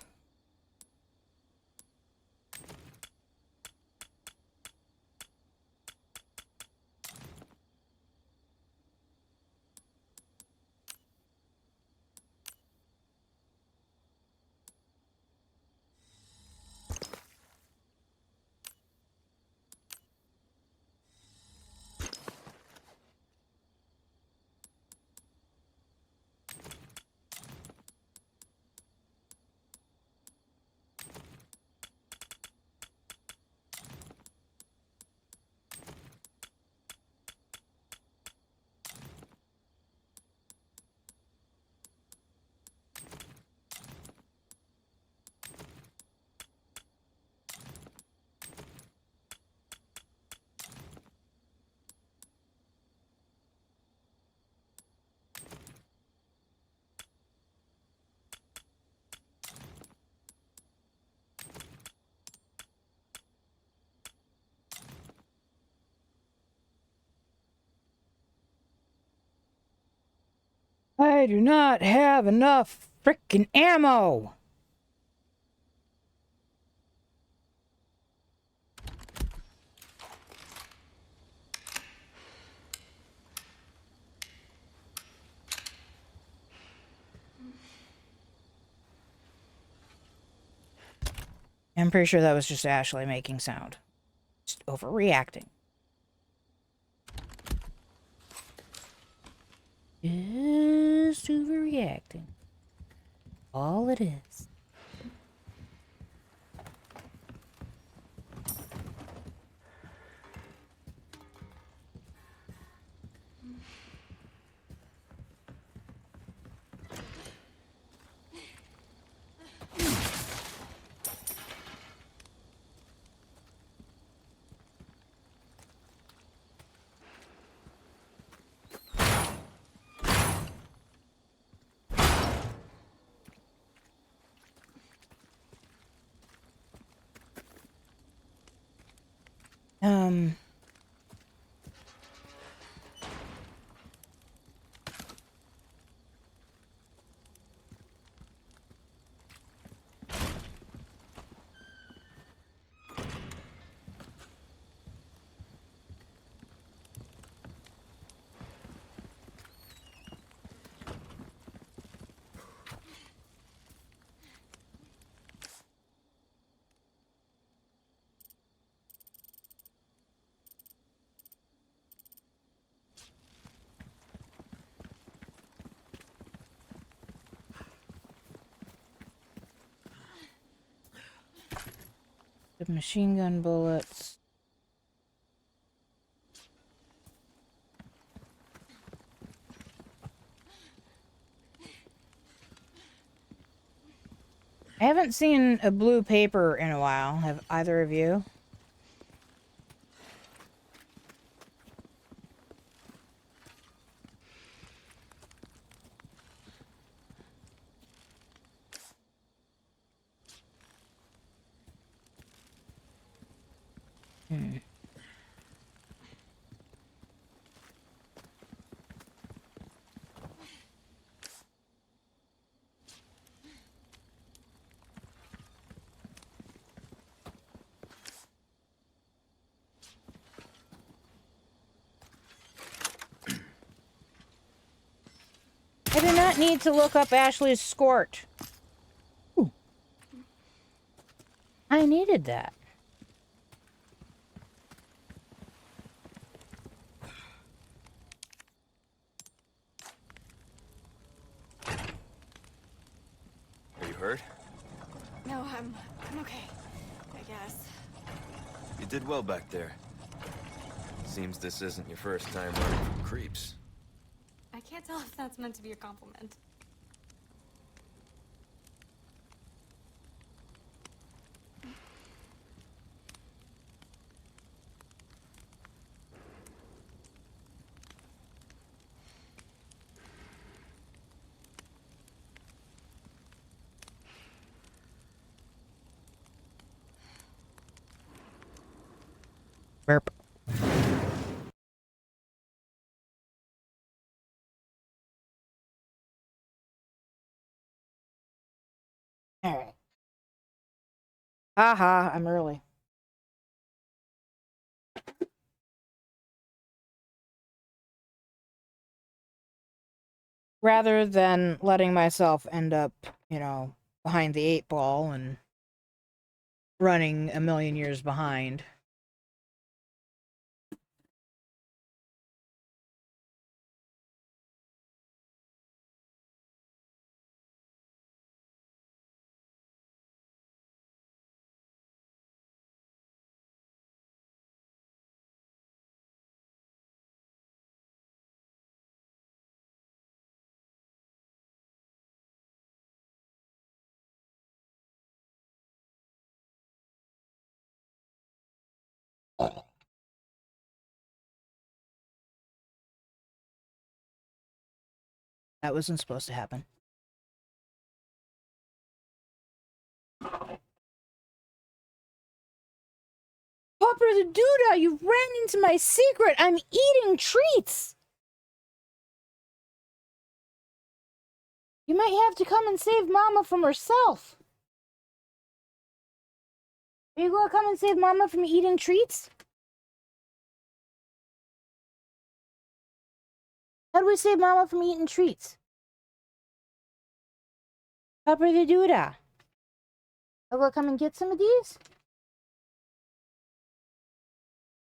I do not have enough frickin' ammo! I'm pretty sure that was just Ashley making sound. Just overreacting. Just overreacting. All it is. Um... with machine gun bullets. I haven't seen a blue paper in a while. Have either of you? I do not need to look up Ashley's skort. Ooh. I needed that. Are you hurt? No, I'm okay. I guess. You did well back there. Seems this isn't your first time running from creeps. I can't tell if that's meant to be a compliment. Burp. Alright. Haha, I'm early. Rather than letting myself end up, you know, behind the 8 ball and running a million years behind. That wasn't supposed to happen. Popper the Duda, you ran into my secret. I'm eating treats. You might have to come and save Mama from herself. Are you gonna come and save Mama from eating treats? How do we save Mama from eating treats? Popper the Duda. I'm gonna come and get some of these.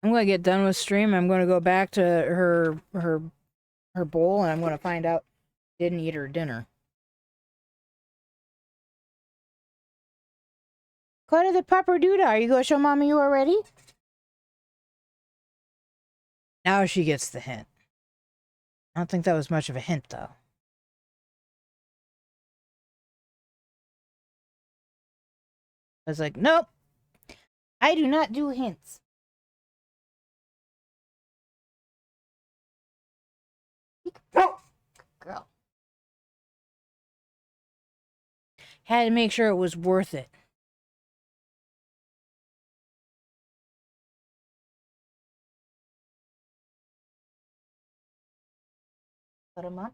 I'm gonna get done with stream. I'm gonna go back to her bowl, and I'm gonna find out didn't eat her dinner. Go to the Pepper Duda. Are you gonna show Mama you are ready? Now she gets the hint. I don't think that was much of a hint, though. I was like, nope. I do not do hints. Girl. Had to make sure it was worth it. Put him on.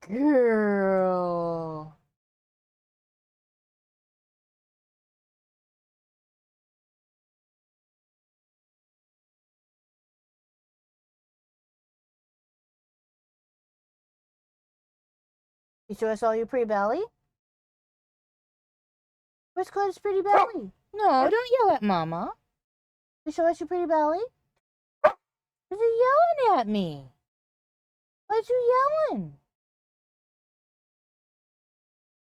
Girl. You show us all your pretty belly? Where's Claire's pretty belly? No, don't yell at Mama. You show us your pretty belly? Why'd you yelling at me? Why'd you yelling?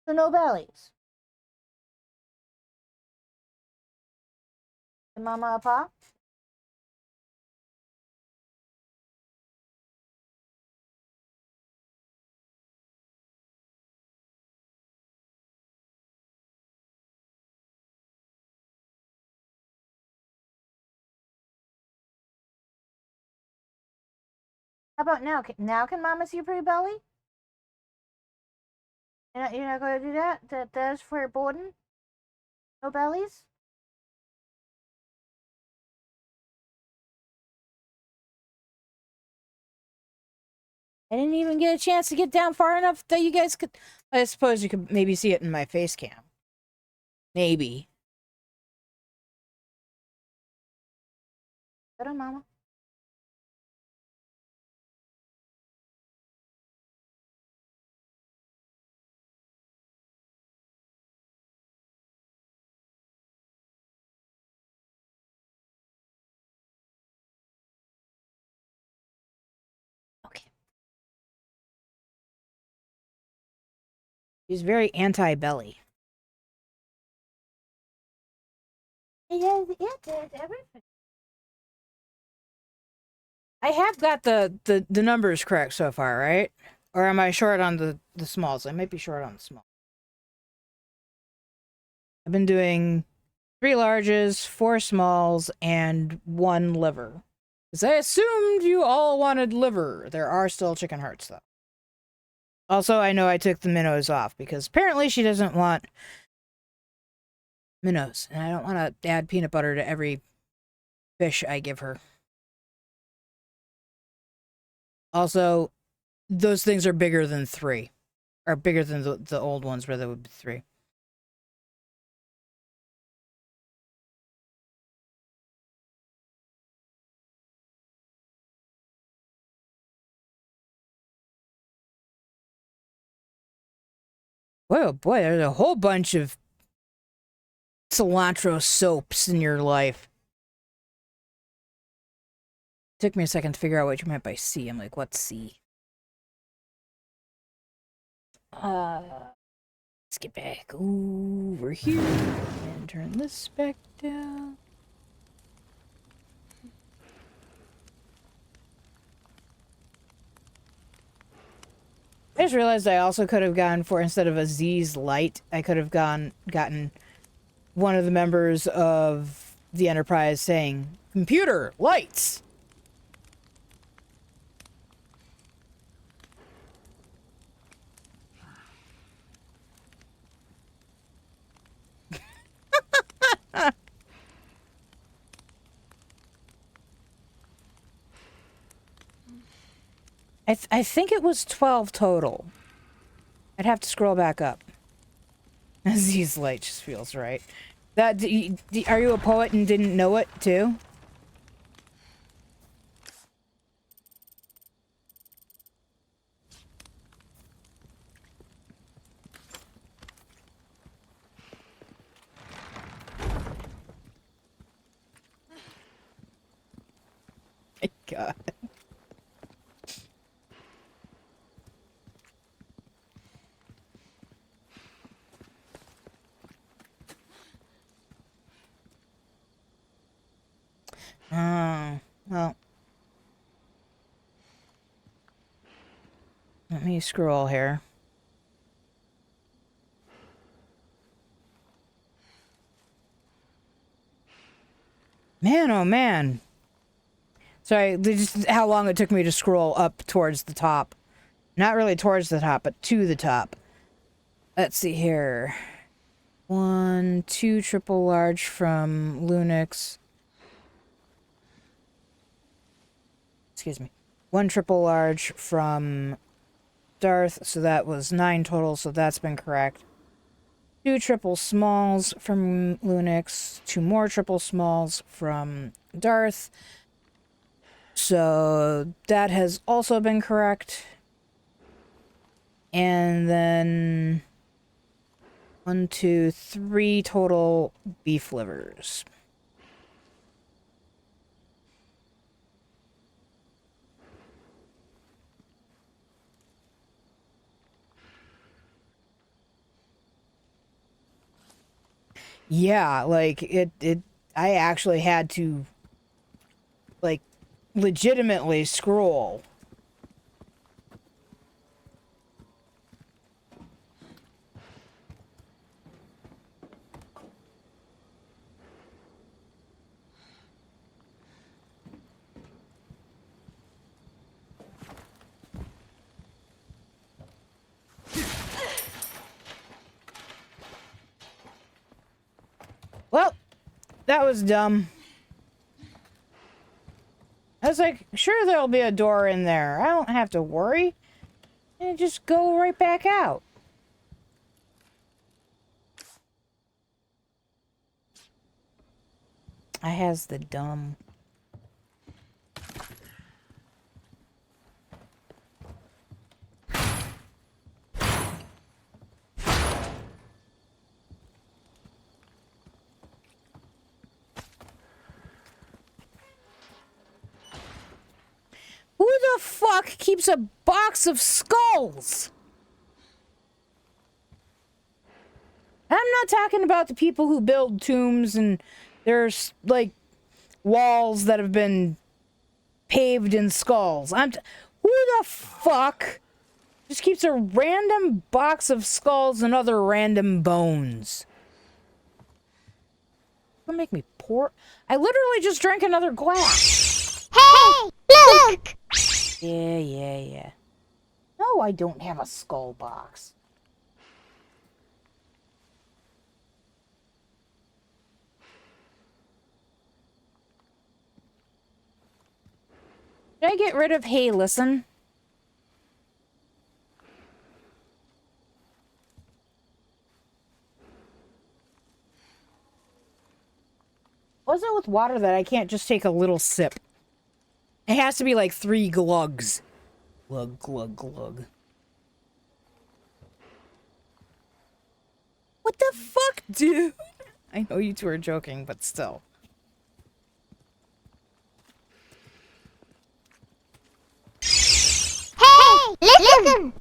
So no bellies. And Mama and Papa? How about now? Now can Mama see your pretty belly? You're not going to do that? That is for Borden? No bellies? I didn't even get a chance to get down far enough that you guys could... I suppose you could maybe see it in my face cam. Maybe. Get on, Mama. Okay. He's very anti-belly. It does everything. I have got the numbers correct so far, right? Or am I short on the smalls? I might be short on the small. I've been doing 3 larges, 4 smalls, and 1 liver. Because I assumed you all wanted liver. There are still chicken hearts, though. Also, I know I took the minnows off, because apparently she doesn't want minnows. And I don't want to add peanut butter to every fish I give her. Also, those things are bigger than 3. Or bigger than the old ones where there would be 3. Oh boy, there's a whole bunch of cilantro soaps in your life. Took me a second to figure out what you meant by C. I'm like, what's C? Let's get back over here and turn this back down. I just realized I also could have gone for, instead of a Z's light, I could have gotten one of the members of the Enterprise saying, "Computer, lights!" I think it was 12 total. I'd have to scroll back up. Z's light just feels right. That are you a poet and didn't know it too? My God. Well. Let me scroll here. Man, oh man. Sorry, just how long it took me to scroll up towards the top. Not really towards the top, but to the top. Let's see here. 1, 2 triple large from Lunix. Excuse me. 1 triple large from Darth, so that was 9 total, so that's been correct. 2 triple smalls from Lunix, 2 more triple smalls from Darth. So that has also been correct. And then 1, 2, 3 total beef livers. Yeah, like I actually had to like legitimately scroll. Well, that was dumb. I was like, sure there'll be a door in there. I don't have to worry. And just go right back out. I has the dumb. Who the fuck keeps a box of skulls? I'm not talking about the people who build tombs and there's like walls that have been paved in skulls. Who the fuck just keeps a random box of skulls and other random bones? Don't make me pour. I literally just drank another glass. Hey, look! Yeah. No, I don't have a skull box. Should I get rid of hey, listen? What's it with water that I can't just take a little sip? It has to be like 3 glugs. Glug, glug, glug. What the fuck, dude? I know you two are joking, but still. Hey, listen!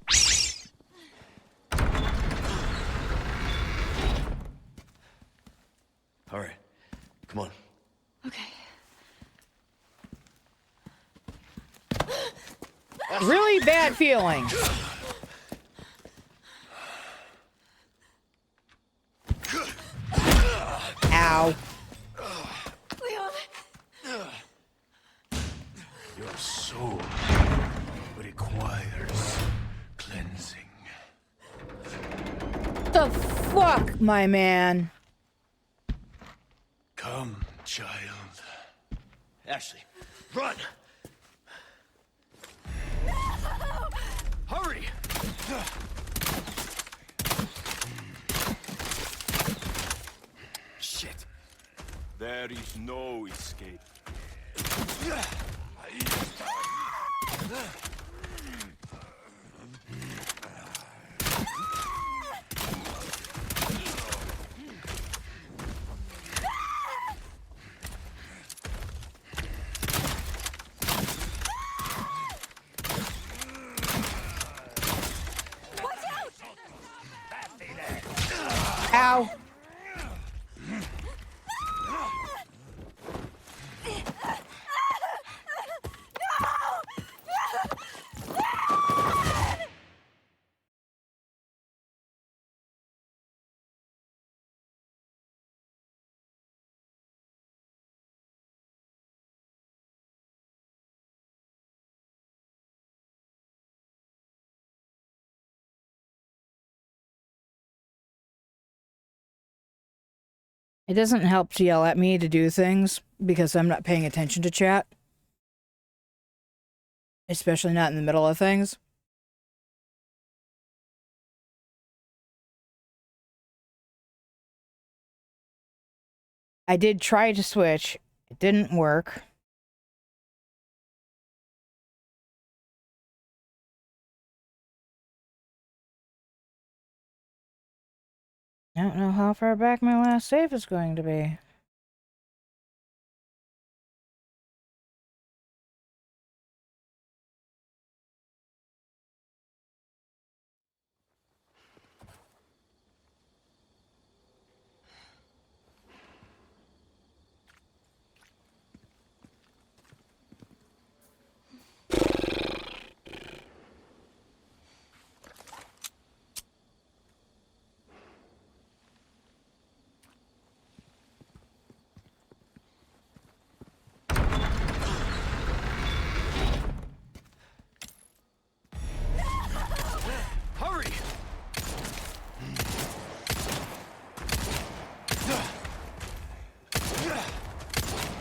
All right, come on. Okay. Really bad feeling. Ow. Leon! Your soul requires cleansing. The fuck, my man? Come, child. Ashley, run! Hurry! Shit. There is no escape. Ow. It doesn't help to yell at me to do things because I'm not paying attention to chat. Especially not in the middle of things. I did try to switch. It didn't work. I don't know how far back my last save is going to be.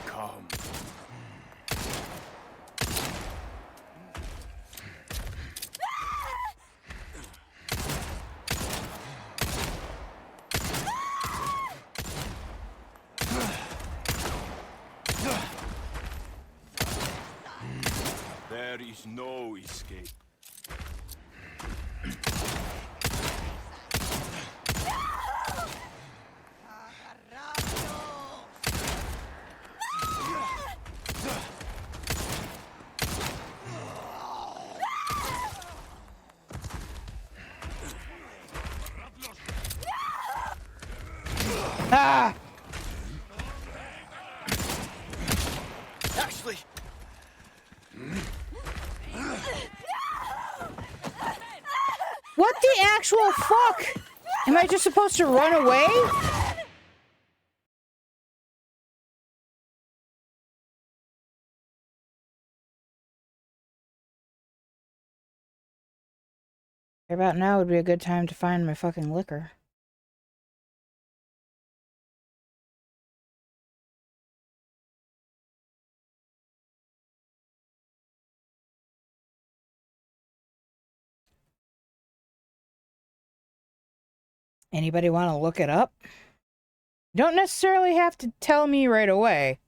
Come. There is no escape. Ah! Ashley! What the actual fuck? Am I just supposed to run away? Right about now would be a good time to find my fucking liquor. Anybody want to look it up? You don't necessarily have to tell me right away.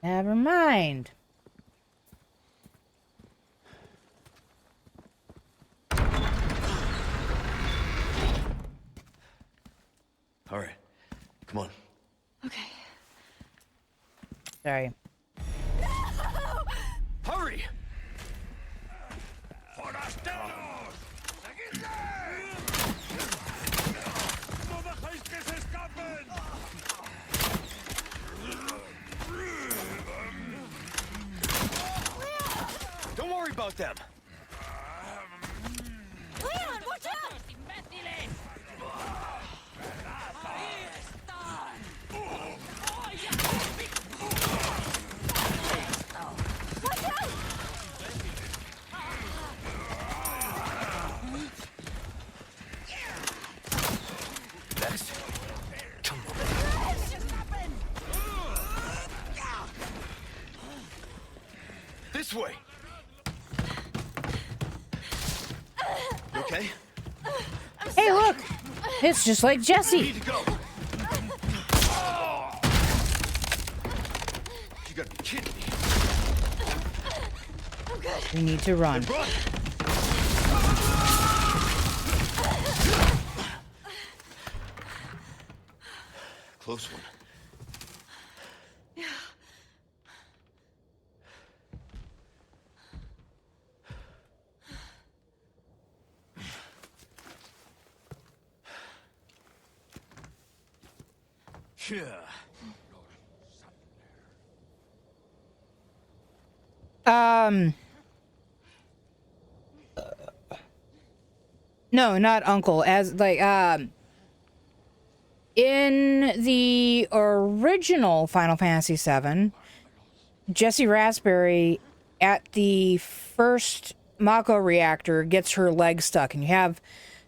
Never mind. All right, come on. Okay. Sorry. Hurry! Don't worry about them. Leon, watch out! Next. Come on. This way. You okay? Hey, look! It's just like We Jesse. need to go. You gotta be kidding me. We need to run. Run! Close one. Yeah. No, not uncle. As like in the original Final Fantasy VII, Jessie Raspberry at the first Mako reactor gets her leg stuck, and you have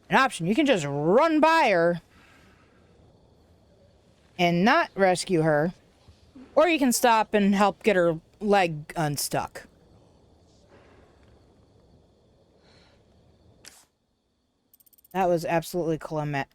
an option. You can just run by her and not rescue her, or you can stop and help get her leg unstuck. That was absolutely calamitous.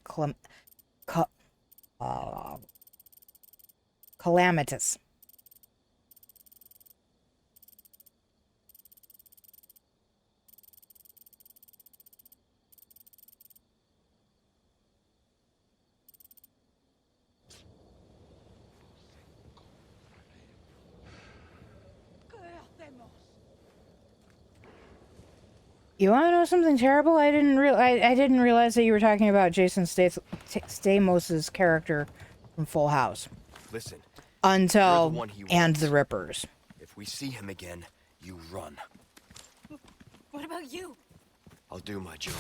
You want to know something terrible? I didn't realize that you were talking about Jason Stamos's character from Full House. Listen. Until You're the one he and wants. the Rippers. If we see him again, you run. What about you? I'll do my job.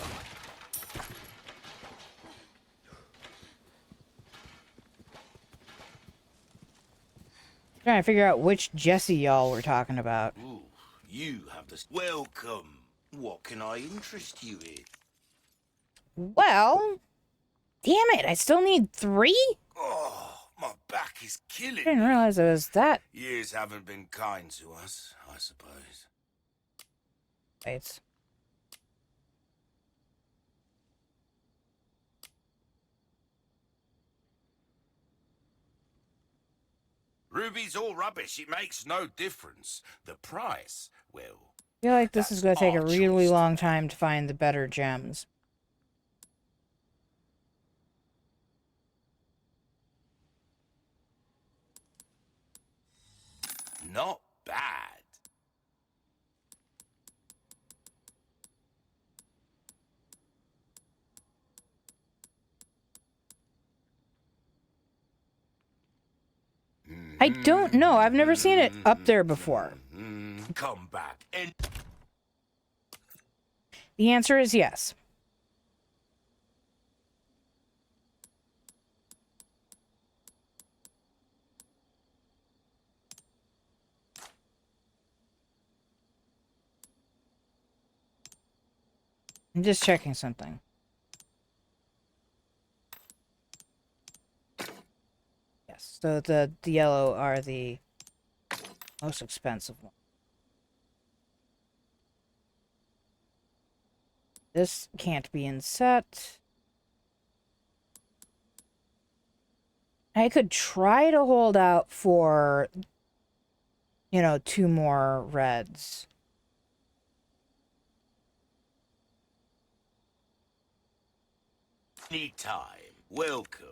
Trying to figure out which Jesse y'all were talking about. Ooh, you have the Welcome. What can I interest you in? Well, damn it, I still need 3? Oh, my back is I killing didn't me. realize it was that. Years haven't been kind to us, I suppose. Wait. Ruby's all rubbish. It makes no difference. The price, well, I feel like this is going to take a our really choice to long make. time to find the better gems. Not bad. I don't know. I've never seen it up there before. Come back and The answer is yes. I'm just checking something. Yes, so the yellow are the most expensive one. This can't be in set. I could try to hold out for, 2 more reds. anytime. Welcome.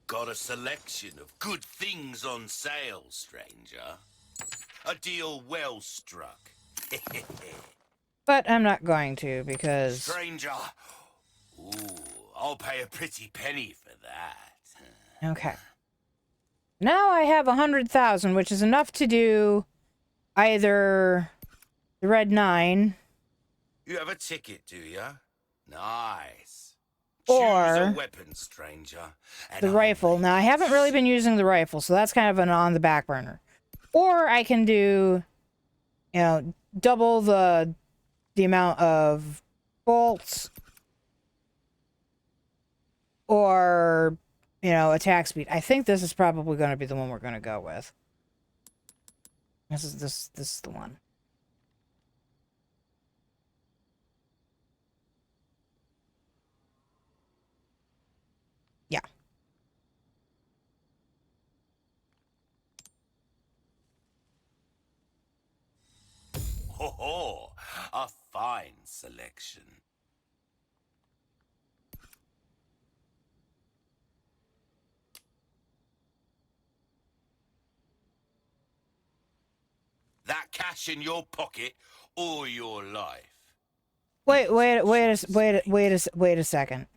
Got a selection of good things on sale, stranger. A deal well struck. But I'm not going to because... Stranger. Ooh, I'll pay a pretty penny for that. Okay. Now I have 100,000, which is enough to do either the red 9 You have a ticket, do ya? Nice. or Choose a weapon, stranger. And the I'll rifle. make Now, I haven't really been using the rifle, so that's kind of an on the back burner. Or I can do, double the amount of bolts or, attack speed. I think this is probably going to be the one we're going to go with. This is the one. Yeah. Ho ho! A fine selection. That cash in your pocket all your life. Wait a second.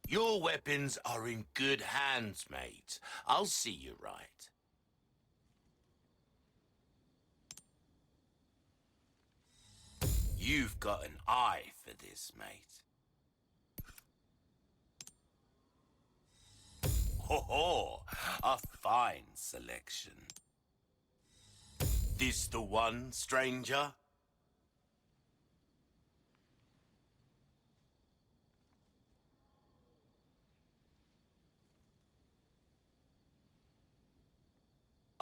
Your weapons are in good hands, mate. I'll see you right. You've got an eye for this, mate. Ho ho! A fine selection. This the one, stranger?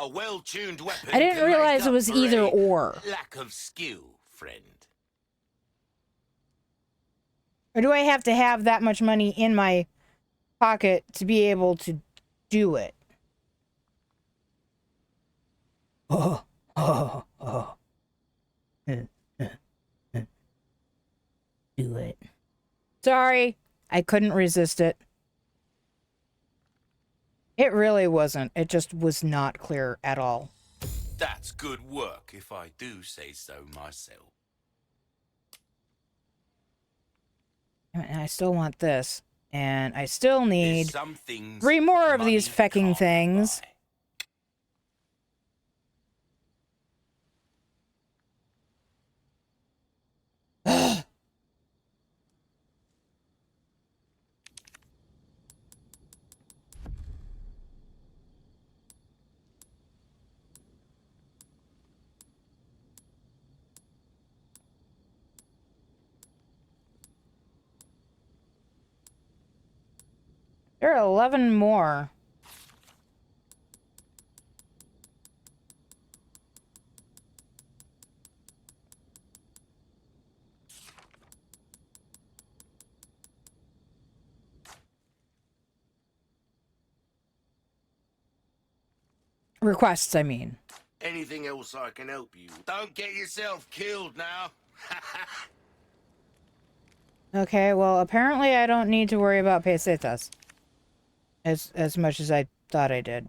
A well-tuned weapon. I didn't can realize make it up was for either a or. lack of skill, friend. Or do I have to have that much money in my pocket to be able to do it? Oh. Do it. Sorry, I couldn't resist it. It really wasn't. It just was not clear at all. That's good work, if I do say so myself. And I still want this. And I still need There's some things 3 more of money these fecking can't things. buy. There are 11 more. Requests, I mean. Anything else I can help you? Don't get yourself killed now. Okay, well, apparently I don't need to worry about pesetas. As much as I thought I did.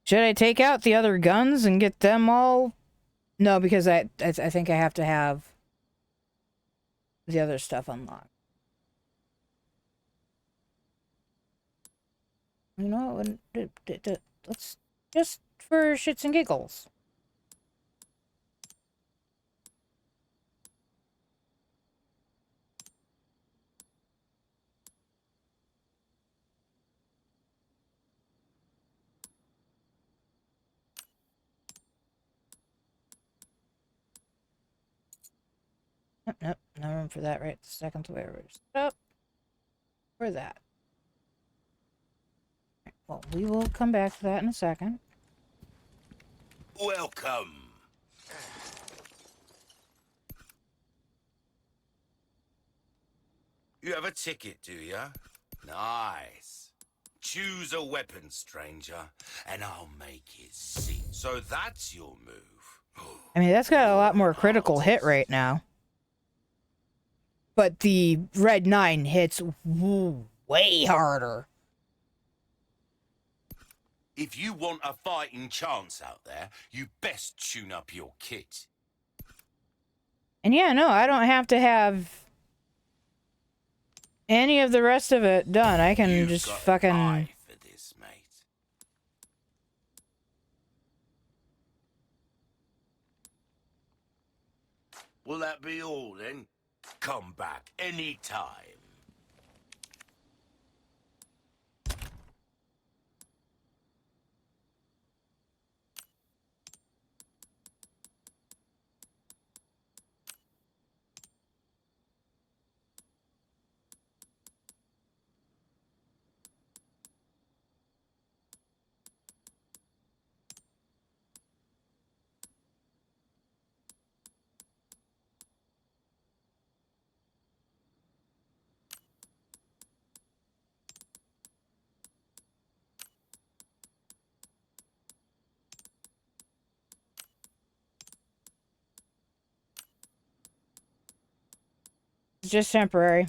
Should I take out the other guns and get them all? No, because I think I have to have the other stuff unlocked. You know, let's just for shits and giggles. Nope, no room for that right the second way. We're set up for that. Well, we will come back to that in a second. Welcome. You have a ticket, do ya? Nice. Choose a weapon, stranger, and I'll make it sing. So that's your move. I mean, that's got a lot more critical hit rate now. But the red 9 hits way harder. If you want a fighting chance out there, you best tune up your kit. And yeah, no, I don't have to have any of the rest of it done. I can You've just got fucking... an eye for this, mate. Will that be all then? Come back anytime. It's just temporary.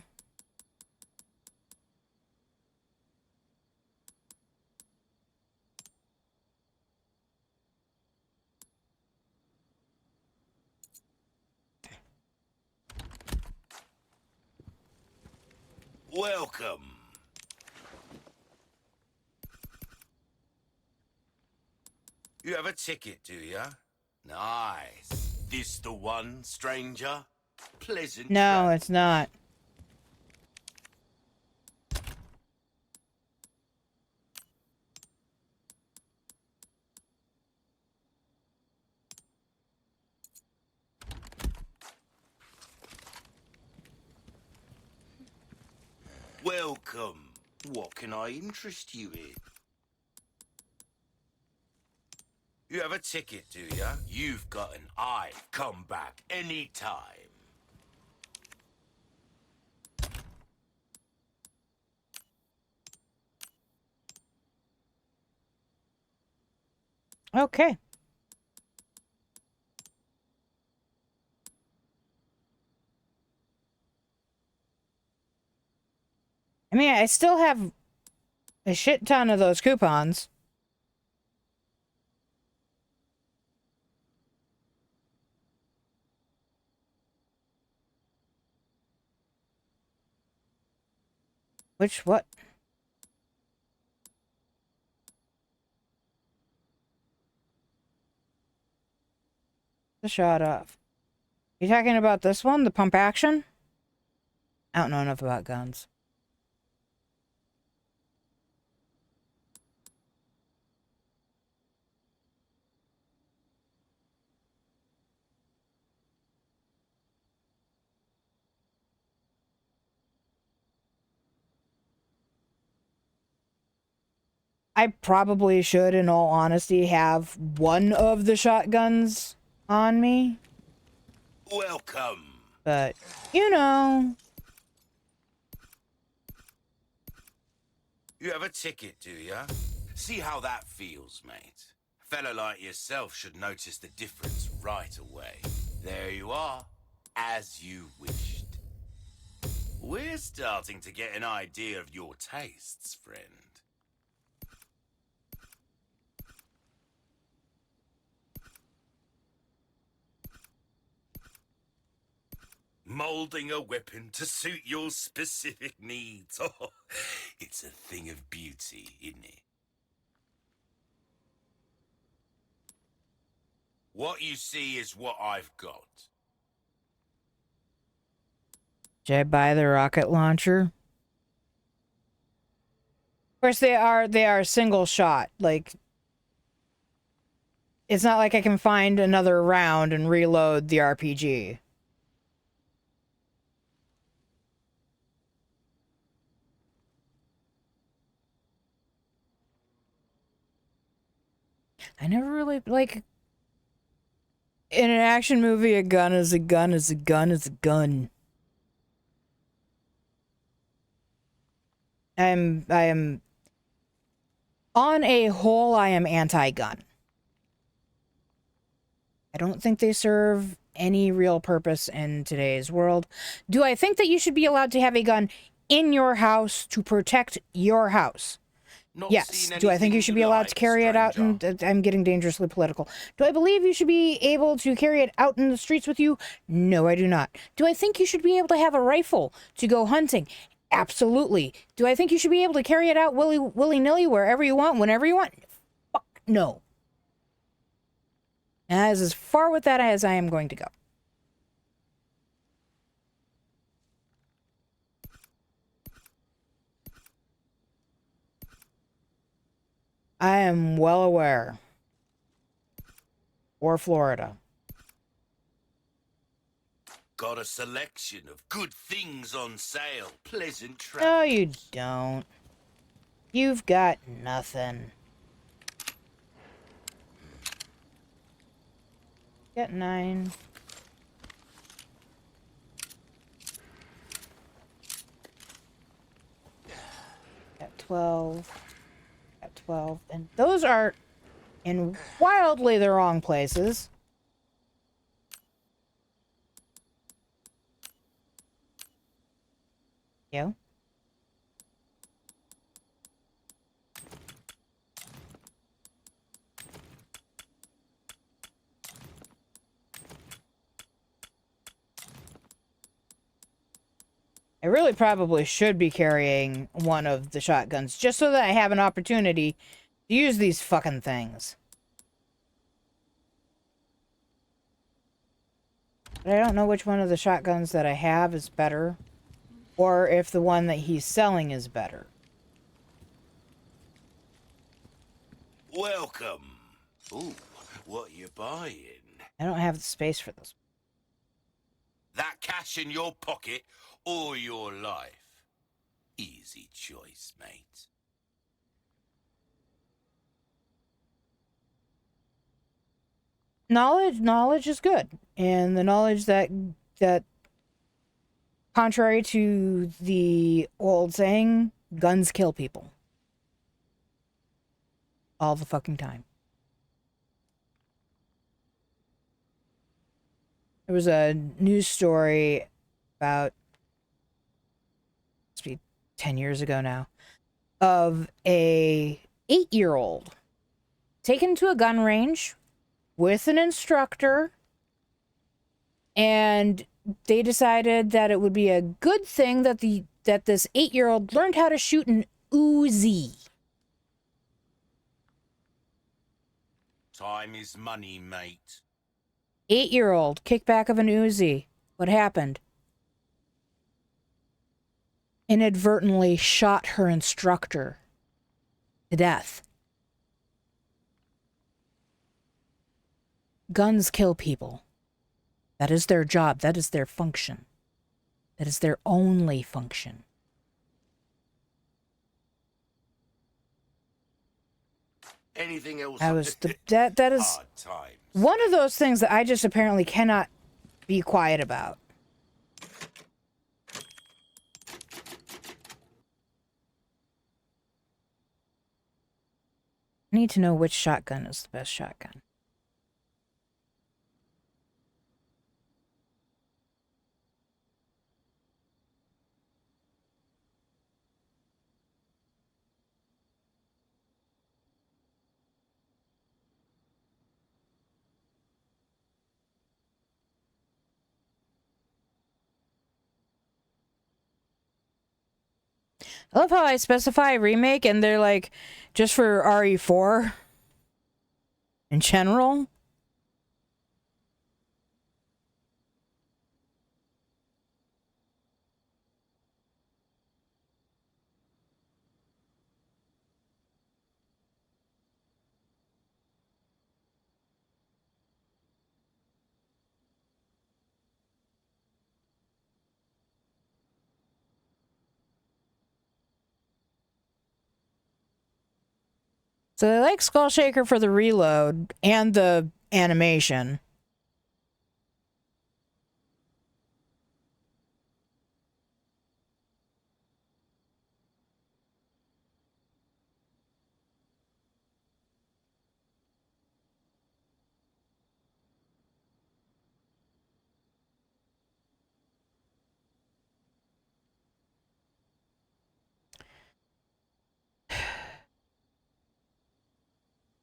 Welcome. You have a ticket, do ya? Nice. This the one, stranger? Pleasant. No, it's not. Welcome. What can I interest you in? You have a ticket, do ya? You've got an eye. Come back anytime. Okay. I mean, I still have a shit ton of those coupons. What? The shot off. You talking about this one, the pump action? I don't know enough about guns. I probably should, in all honesty, have one of the shotguns on me. Welcome. But, you know. You have a ticket, do ya? See how that feels, mate. A fellow like yourself should notice the difference right away. There you are, as you wished. We're starting to get an idea of your tastes, friend. Molding a weapon to suit your specific needs. Oh, it's a thing of beauty, isn't it? What you see is what I've got. Should I buy the rocket launcher? Of course, they are single shot. Like, it's not like I can find another round and reload the RPG. I never really, like, in an action movie, a gun is a gun is a gun is a gun. I am, on a whole, I am anti-gun. I don't think they serve any real purpose in today's world. Do I think that you should be allowed to have a gun in your house to protect your house? Yes. Do I think you should be allowed to carry it out? And I'm getting dangerously political. Do I believe you should be able to carry it out in the streets with you? No, I do not. Do I think you should be able to have a rifle to go hunting? Absolutely. Do I think you should be able to carry it out willy-nilly wherever you want, whenever you want? Fuck no. And that is as far with that as I am going to go. I am well aware. Or Florida. Got a selection of good things on sale. Pleasant No, travel. you don't. You've got nothing. Got 9. Got 12. Got 12. And those are in wildly the wrong places. You. I really probably should be carrying one of the shotguns, just so that I have an opportunity to use these fucking things. But I don't know which one of the shotguns that I have is better, or if the one that he's selling is better. Welcome. Ooh, what you buying? I don't have the space for this. That cash in your pocket or your life? Easy choice, mate. Knowledge is good. And the knowledge that contrary to the old saying, guns kill people. All the fucking time. There was a news story about, must be 10 years ago now, of a 8-year-old taken to a gun range with an instructor, and they decided that it would be a good thing that this 8-year-old learned how to shoot an Uzi. Time is money, mate. 8-year-old kickback of an Uzi. What happened? inadvertently shot her instructor to death. Guns kill people. That is their job. That is their function. That is their only function. Anything else? That was that is Hard times. one of those things that I just apparently cannot be quiet about. I need to know which shotgun is the best shotgun. I love how I specify remake and they're like, just for RE4 in general. So they like Skull Shaker for the reload and the animation.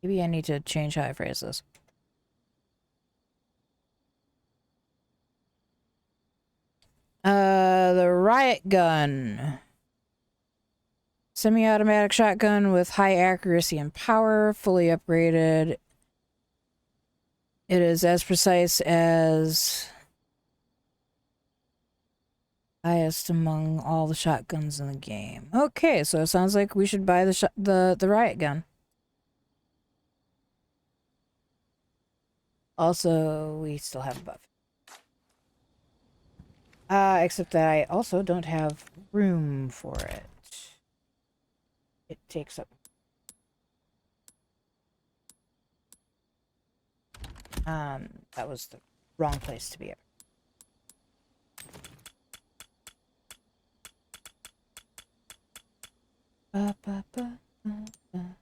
Maybe I need to change how I phrase this. The riot gun. Semi-automatic shotgun with high accuracy and power, fully upgraded. It is as precise as highest among all the shotguns in the game. Okay, so it sounds like we should buy the riot gun. Also, we still have a buff. Except that I also don't have room for it. It takes up... that was the wrong place to be at. Ba, ba, ba, ba, ba.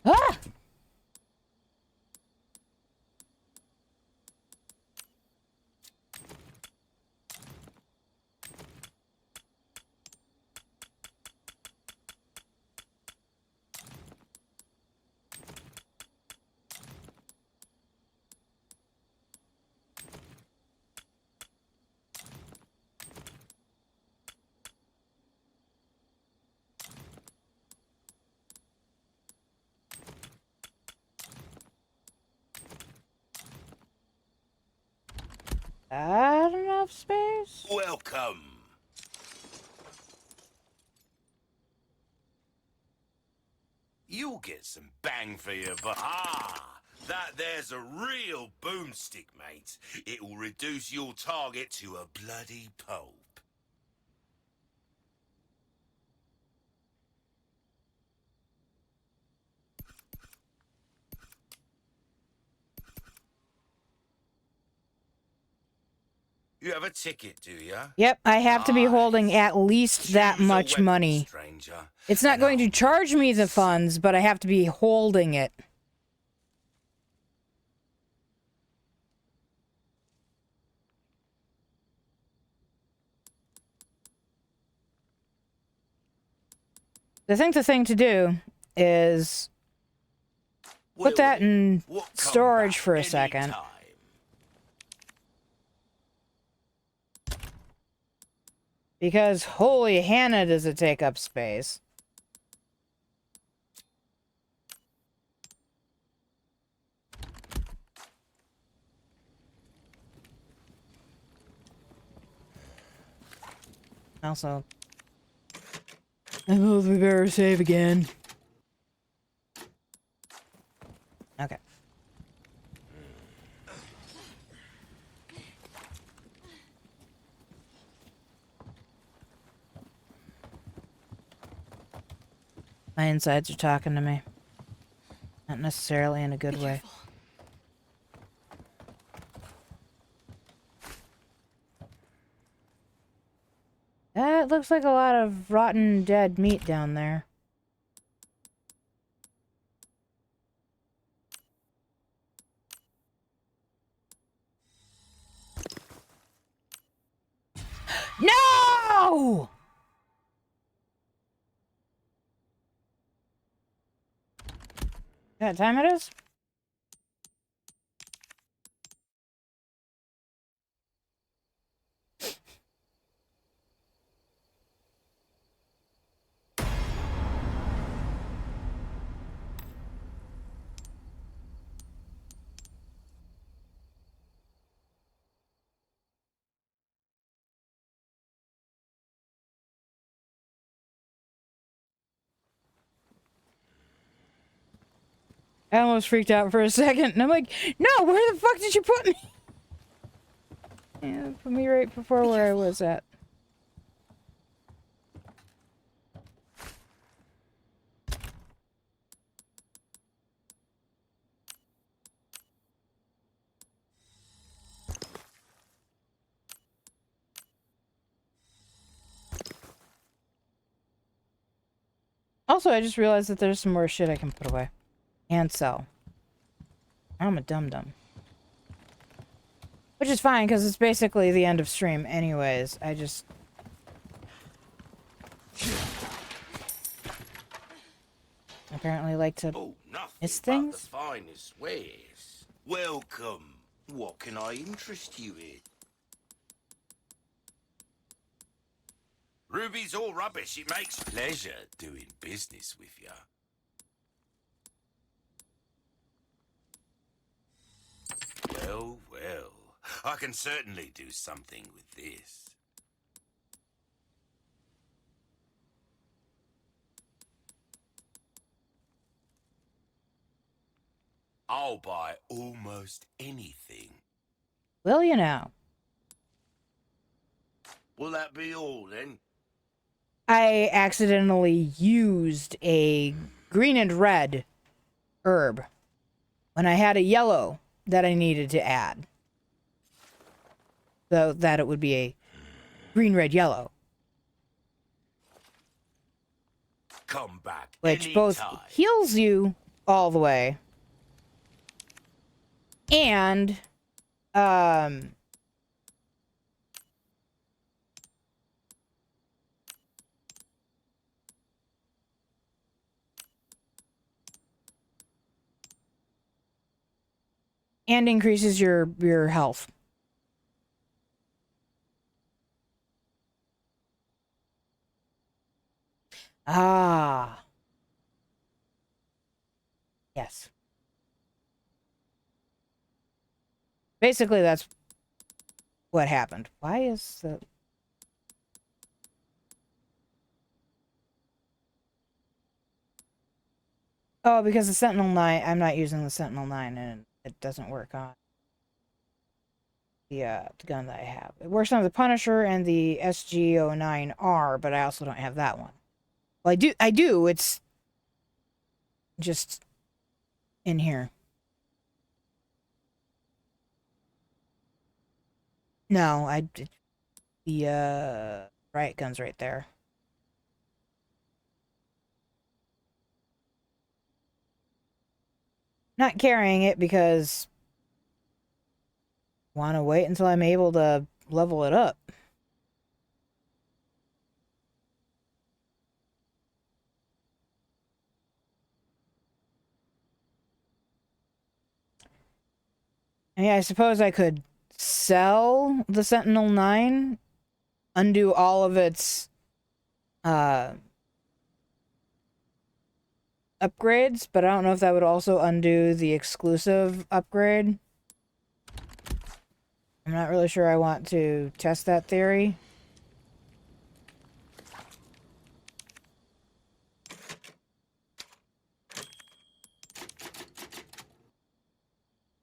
Ah! Not enough space? Welcome. You'll get some bang for your buck. Ah, that there's a real boomstick, mate. It will reduce your target to a bloody pulp. You have a ticket, do you? Yep, I have to be holding at least that Choose a much weapon, money. stranger, It's not and going to I'll charge me the funds, but I have to be holding it. I think the thing to do is put that in storage for a second. Because holy Hannah does it take up space. Also, I suppose we better save again. Okay. My insides are talking to me. Not necessarily in a good way. That looks like a lot of rotten dead meat down there. No! What time it is? I almost freaked out for a second, and I'm like, no, where the fuck did you put me? Yeah, put me right before where I was at. Also, I just realized that there's some more shit I can put away. And sell. I'm a dum-dum. Which is fine, because it's basically the end of stream anyways. I just... apparently like to miss things. But the finest wares. Welcome. What can I interest you in? Ruby's all rubbish. It makes pleasure doing business with you. Well, well. I can certainly do something with this. I'll buy almost anything. Will you now? Will that be all, then? I accidentally used a green and red herb when I had a yellow that I needed to add. So that it would be a green, red, yellow. Come back Which both anytime. heals you all the way. And, and increases your health. Ah. Yes. Basically, that's what happened. Why is the... Oh, because the Sentinel 9... I'm not using the Sentinel 9, and it doesn't work on the gun that I have. It works on the Punisher and the SG-09R, but I also don't have that one. Well, I do. It's just in here. No, the riot gun's right there. Not carrying it because want to wait until I'm able to level it up. I mean, I suppose I could sell the Sentinel 9 undo all of its upgrades, but I don't know if that would also undo the exclusive upgrade. I'm not really sure I want to test that theory.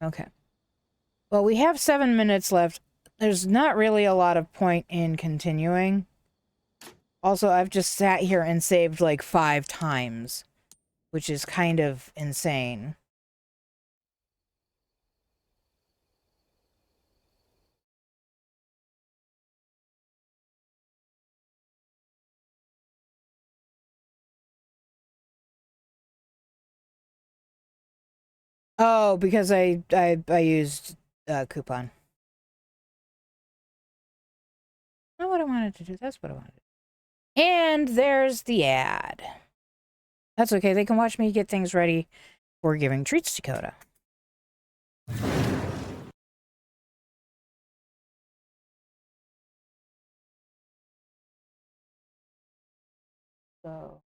Okay. Well, we have 7 minutes left. There's not really a lot of point in continuing. Also, I've just sat here and saved like 5 times, which is kind of insane. Oh, because I used coupon. Not what I wanted to do. That's what I wanted. And there's the ad. That's okay. They can watch me get things ready for giving treats to Coda. So.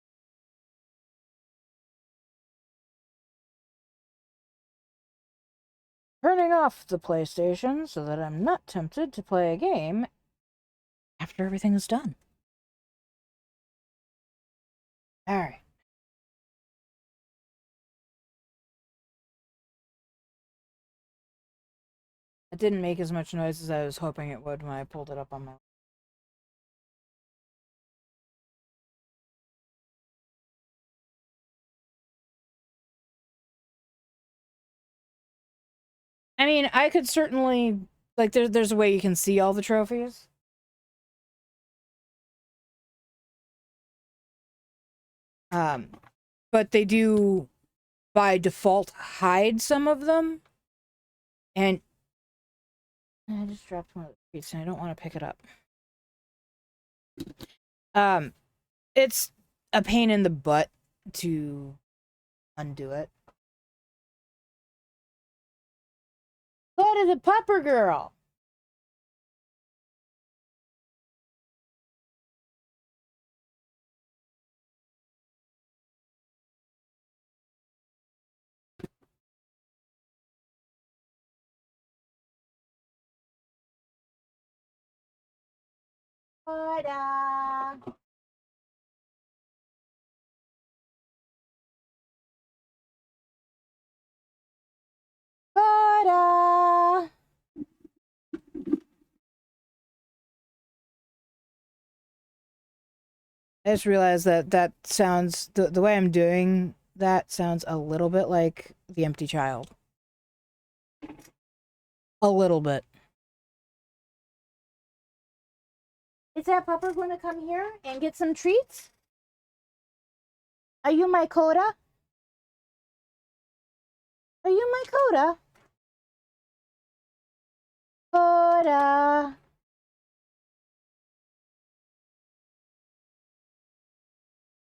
Turning off the PlayStation so that I'm not tempted to play a game after everything is done. Alright. It didn't make as much noise as I was hoping it would when I pulled it up on my... I mean, I could certainly... Like, there's a way you can see all the trophies. But they do, by default, hide some of them. And... I just dropped one of the treats and I don't want to pick it up. It's a pain in the butt to undo it. Go to the pupper girl. Coda. Coda. I just realized that sounds, the way I'm doing that sounds a little bit like The Empty Child. A little bit. Is that Papa going to come here and get some treats? Are you my Coda? Are you my Coda? Coda.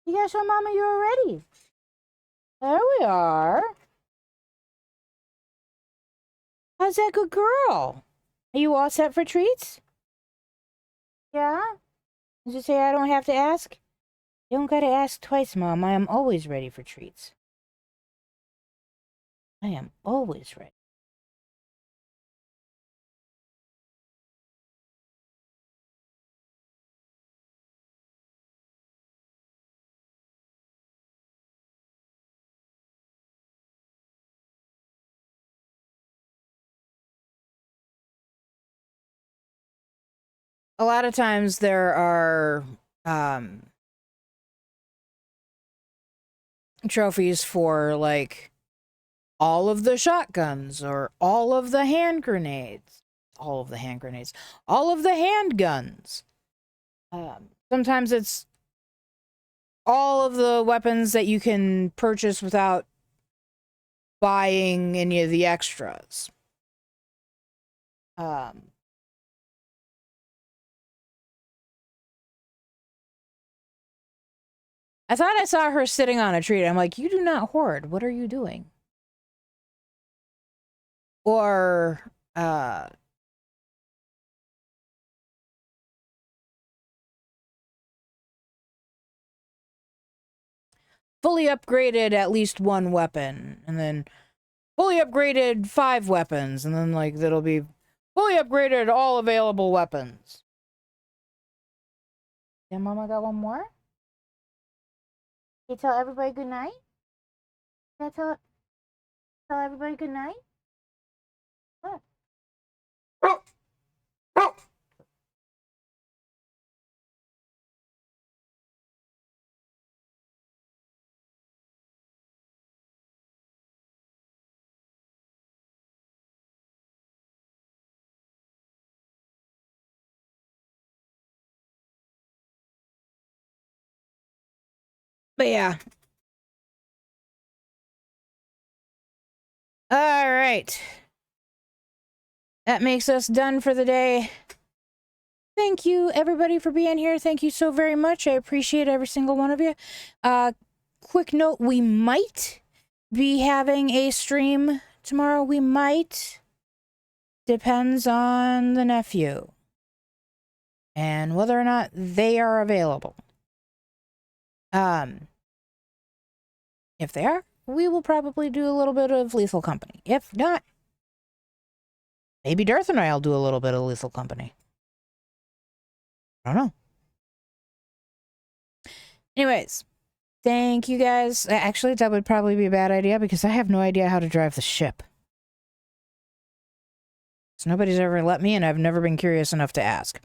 You gotta show Mama you're ready. There we are. How's that good girl? Are you all set for treats? Yeah? Did you say I don't have to ask? You don't gotta ask twice, Mom. I am always ready for treats. I am always ready. A lot of times there are trophies for like all of the shotguns or all of the hand grenades, all of the handguns. Sometimes it's all of the weapons that you can purchase without buying any of the extras. I thought I saw her sitting on a treat. I'm like, you do not hoard. What are you doing? Or, fully upgraded at least 1 weapon, and then fully upgraded 5 weapons, and then like that'll be fully upgraded all available weapons. Yeah, Mama got one more? You tell everybody good night? Can I tell everybody good night? What? But yeah. All right. That makes us done for the day. Thank you, everybody, for being here. Thank you so very much. I appreciate every single one of you. Quick note, we might be having a stream tomorrow. We might. Depends on the nephew and whether or not they are available. If they are, we will probably do a little bit of Lethal Company. If not, maybe Darth and I will do a little bit of Lethal Company. I don't know. Anyways, thank you guys. Actually, that would probably be a bad idea because I have no idea how to drive the ship. So nobody's ever let me, and I've never been curious enough to ask.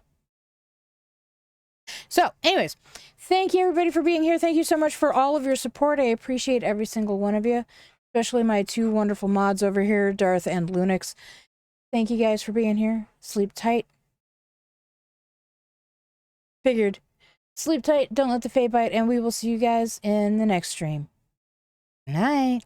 So, anyways, thank you everybody for being here. Thank you so much for all of your support. I appreciate every single one of you, especially my 2 wonderful mods over here, Darth and Lunix. Thank you guys for being here. Sleep tight. Figured. Sleep tight, don't let the Fae bite, and we will see you guys in the next stream. Good night.